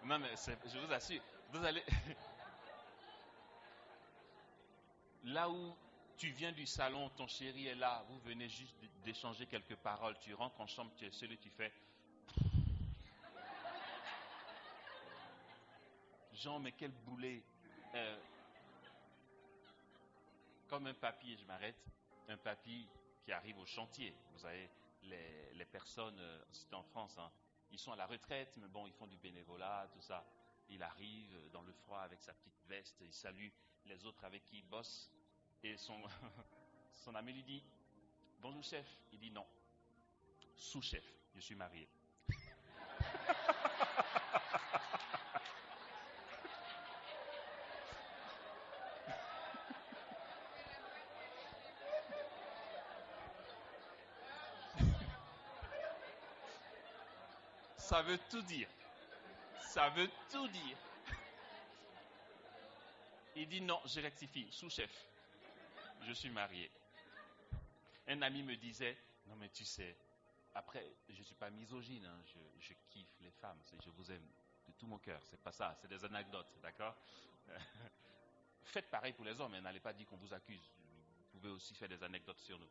Non, mais je vous assure, vous allez... Là où tu viens du salon, ton chéri est là, vous venez juste d'échanger quelques paroles, tu rentres en chambre, tu es seul et tu fais... Jean, mais quel boulet! Comme un papier, je m'arrête. un papy qui arrive au chantier. Vous savez, les personnes, c'est en France, hein, ils sont à la retraite, mais bon, ils font du bénévolat, tout ça. Il arrive dans le froid avec sa petite veste, il salue les autres avec qui il bosse. Et son, son ami lui dit, bonjour chef. Il dit non, sous-chef, je suis marié. Ça veut tout dire. Ça veut tout dire. Il dit non, je rectifie, sous-chef, je suis marié. Un ami me disait, non mais tu sais, après, je ne suis pas misogyne, hein, je kiffe les femmes, je vous aime de tout mon cœur, c'est pas ça, c'est des anecdotes, d'accord? Faites pareil pour les hommes, hein, n'allez pas dire qu'on vous accuse, vous pouvez aussi faire des anecdotes sur nous.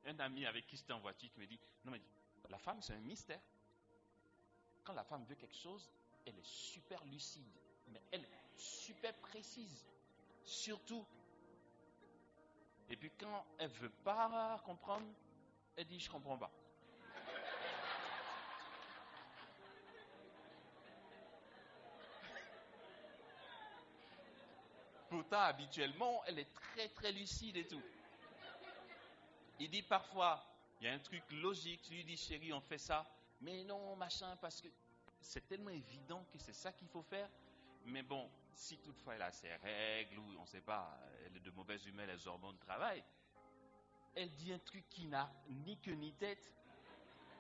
Un ami avec qui j'étais en voiture qui me dit, non mais la femme c'est un mystère. Quand la femme veut quelque chose, elle est super lucide, mais elle est super précise, surtout. Et puis quand elle ne veut pas comprendre, elle dit je ne comprends pas. Pourtant, habituellement, elle est très très lucide et tout. Il dit parfois, il y a un truc logique, tu lui dis chérie, on fait ça, mais non, machin, parce que c'est tellement évident que c'est ça qu'il faut faire. Mais bon, si toutefois elle a ses règles ou on ne sait pas, elle est de mauvaise humeur, les hormones travaillent, elle dit un truc qui n'a ni queue ni tête.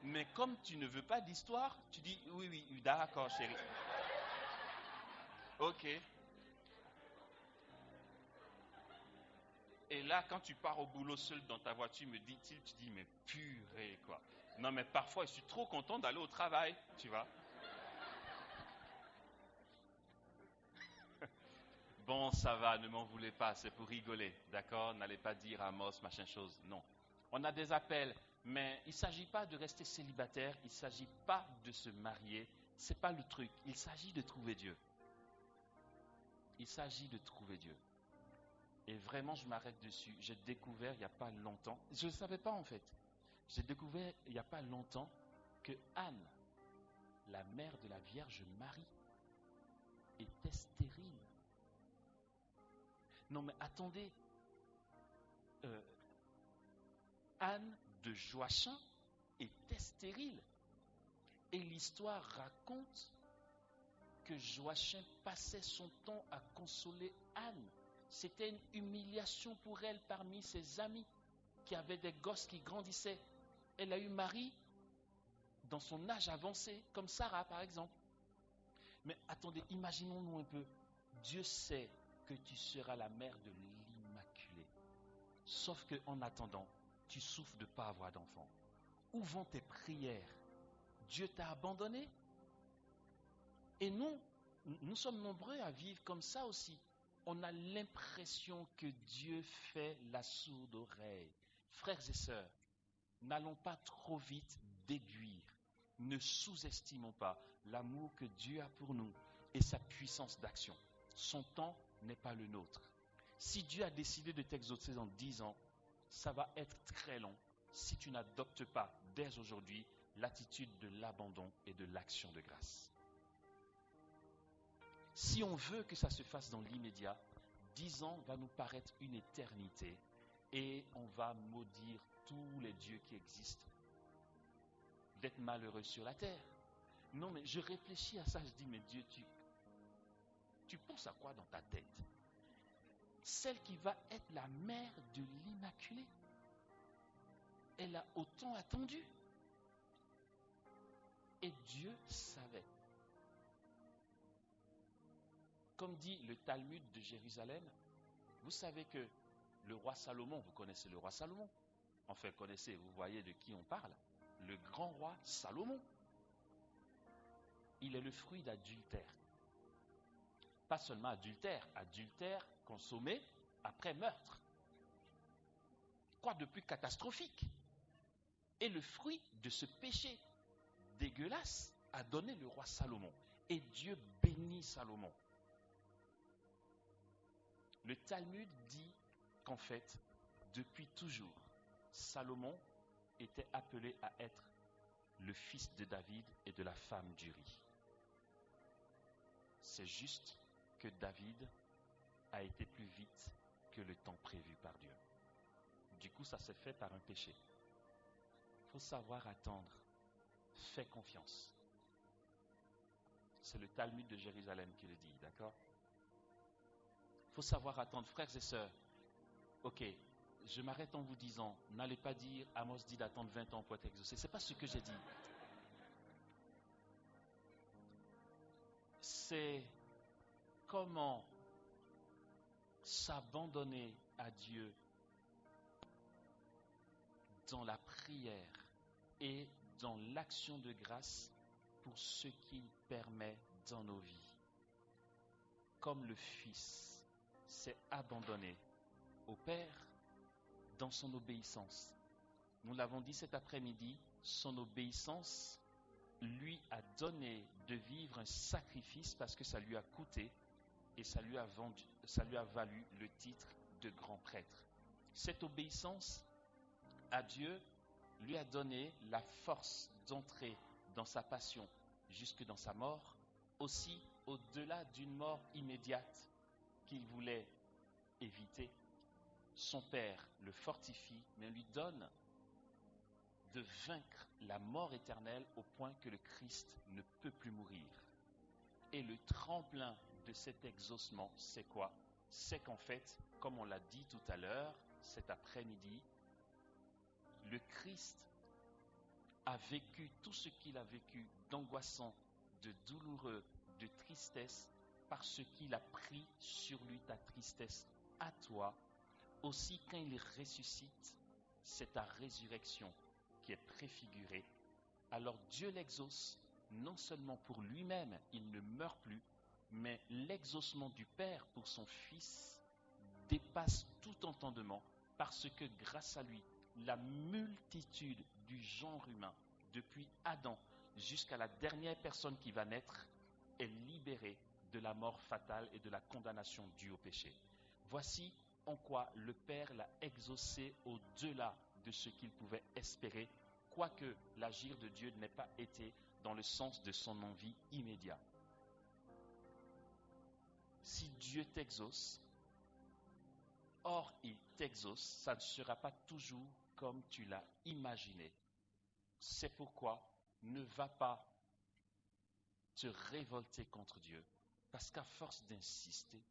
Mais comme tu ne veux pas d'histoire, tu dis oui, oui, d'accord chérie. Ok. Et là, quand tu pars au boulot seul dans ta voiture, me dit-il, tu dis mais purée quoi. Non mais parfois je suis trop content d'aller au travail, tu vois. Bon, ça va, ne m'en voulez pas, c'est pour rigoler, d'accord? N'allez pas dire Amos, machin chose, non. On a des appels, mais il ne s'agit pas de rester célibataire, il ne s'agit pas de se marier, ce n'est pas le truc, il s'agit de trouver Dieu. Il s'agit de trouver Dieu. Et vraiment, je m'arrête dessus. J'ai découvert il n'y a pas longtemps, je ne savais pas en fait, j'ai découvert il n'y a pas longtemps que Anne, la mère de la Vierge Marie, était stérile. Non mais attendez, Anne de Joachim était stérile. Et l'histoire raconte que Joachim passait son temps à consoler Anne. C'était une humiliation pour elle parmi ses amis qui avaient des gosses qui grandissaient. Elle a eu Marie dans son âge avancé, comme Sarah par exemple. Mais attendez, imaginons-nous un peu. Dieu sait que tu seras la mère de l'Immaculée. Sauf qu'en attendant, tu souffres de ne pas avoir d'enfant. Où vont tes prières? Dieu t'a abandonné? Et nous sommes nombreux à vivre comme ça aussi. On a l'impression que Dieu fait la sourde oreille. Frères et sœurs, n'allons pas trop vite déduire. Ne sous-estimons pas l'amour que Dieu a pour nous et sa puissance d'action. Son temps n'est pas le nôtre. Si Dieu a décidé de t'exaucer en 10 ans, ça va être très long si tu n'adoptes pas dès aujourd'hui l'attitude de l'abandon et de l'action de grâce. Si on veut que ça se fasse dans l'immédiat, 10 ans va nous paraître une éternité et on va maudire tous les dieux qui existent d'être malheureux sur la terre. Non, mais je réfléchis à ça, je dis, mais Dieu, tu penses à quoi dans ta tête? Celle qui va être la mère de l'Immaculée, elle a autant attendu. Et Dieu savait. Comme dit le Talmud de Jérusalem, vous savez que le roi Salomon, vous connaissez le roi Salomon? Enfin, connaissez, vous voyez de qui on parle? Le grand roi Salomon. Il est le fruit d'adultère. Pas seulement adultère consommé après meurtre. Quoi de plus catastrophique? Et le fruit de ce péché dégueulasse a donné le roi Salomon. Et Dieu bénit Salomon. Le Talmud dit qu'en fait, depuis toujours, Salomon était appelé à être le fils de David et de la femme d'Uri. C'est juste que David a été plus vite que le temps prévu par Dieu. Du coup, ça s'est fait par un péché. Il faut savoir attendre. Fais confiance. C'est le Talmud de Jérusalem qui le dit, d'accord? Il faut savoir attendre, frères et sœurs. Ok, je m'arrête en vous disant, n'allez pas dire, Amos dit d'attendre 20 ans pour être exaucé. Ce n'est pas ce que j'ai dit. C'est comment s'abandonner à Dieu dans la prière et dans l'action de grâce pour ce qu'il permet dans nos vies. Comme le Fils s'est abandonné au Père dans son obéissance. Nous l'avons dit cet après-midi, son obéissance lui a donné de vivre un sacrifice parce que ça lui a coûté et ça lui a valu le titre de grand prêtre. Cette obéissance à Dieu lui a donné la force d'entrer dans sa passion jusque dans sa mort, aussi au-delà d'une mort immédiate qu'il voulait éviter. Son Père le fortifie, mais lui donne de vaincre la mort éternelle au point que le Christ ne peut plus mourir. Et le tremplin de cet exaucement, c'est quoi? C'est qu'en fait, comme on l'a dit tout à l'heure, cet après-midi, le Christ a vécu tout ce qu'il a vécu d'angoissant, de douloureux, de tristesse, parce qu'il a pris sur lui ta tristesse à toi. Aussi, quand il ressuscite, c'est ta résurrection qui est préfigurée. Alors Dieu l'exauce, non seulement pour lui-même, il ne meurt plus, mais l'exaucement du Père pour son Fils dépasse tout entendement, parce que grâce à lui, la multitude du genre humain, depuis Adam jusqu'à la dernière personne qui va naître, est libérée de la mort fatale et de la condamnation due au péché. Voici en quoi le Père l'a exaucé au-delà de ce qu'il pouvait espérer, quoique l'agir de Dieu n'ait pas été dans le sens de son envie immédiat. Si Dieu t'exauce, or il t'exauce, ça ne sera pas toujours comme tu l'as imaginé. C'est pourquoi ne va pas te révolter contre Dieu, parce qu'à force d'insister,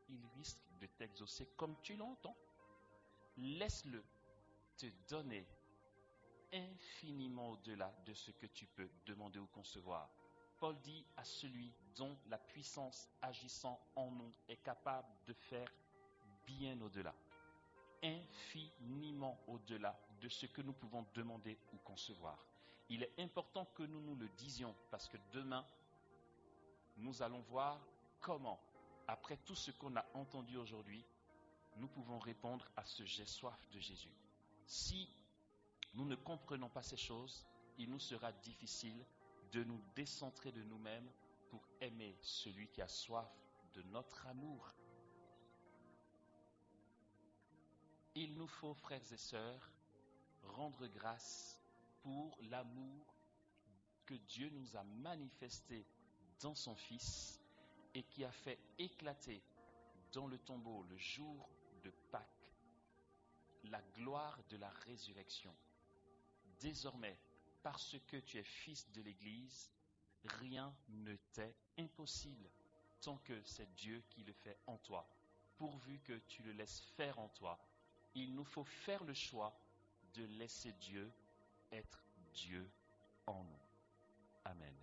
il risque de t'exaucer comme tu l'entends. Laisse-le te donner infiniment au-delà de ce que tu peux demander ou concevoir. Paul dit à celui dont la puissance agissant en nous est capable de faire bien au-delà, infiniment au-delà de ce que nous pouvons demander ou concevoir. Il est important que nous nous le disions, parce que demain, nous allons voir comment, après tout ce qu'on a entendu aujourd'hui, nous pouvons répondre à ce « j'ai soif de Jésus ». Si nous ne comprenons pas ces choses, il nous sera difficile de nous décentrer de nous-mêmes pour aimer celui qui a soif de notre amour. Il nous faut, frères et sœurs, rendre grâce pour l'amour que Dieu nous a manifesté dans son Fils et qui a fait éclater dans le tombeau le jour de Pâques la gloire de la résurrection. Désormais, parce que tu es fils de l'Église, rien ne t'est impossible tant que c'est Dieu qui le fait en toi. Pourvu que tu le laisses faire en toi, il nous faut faire le choix de laisser Dieu être Dieu en nous. Amen.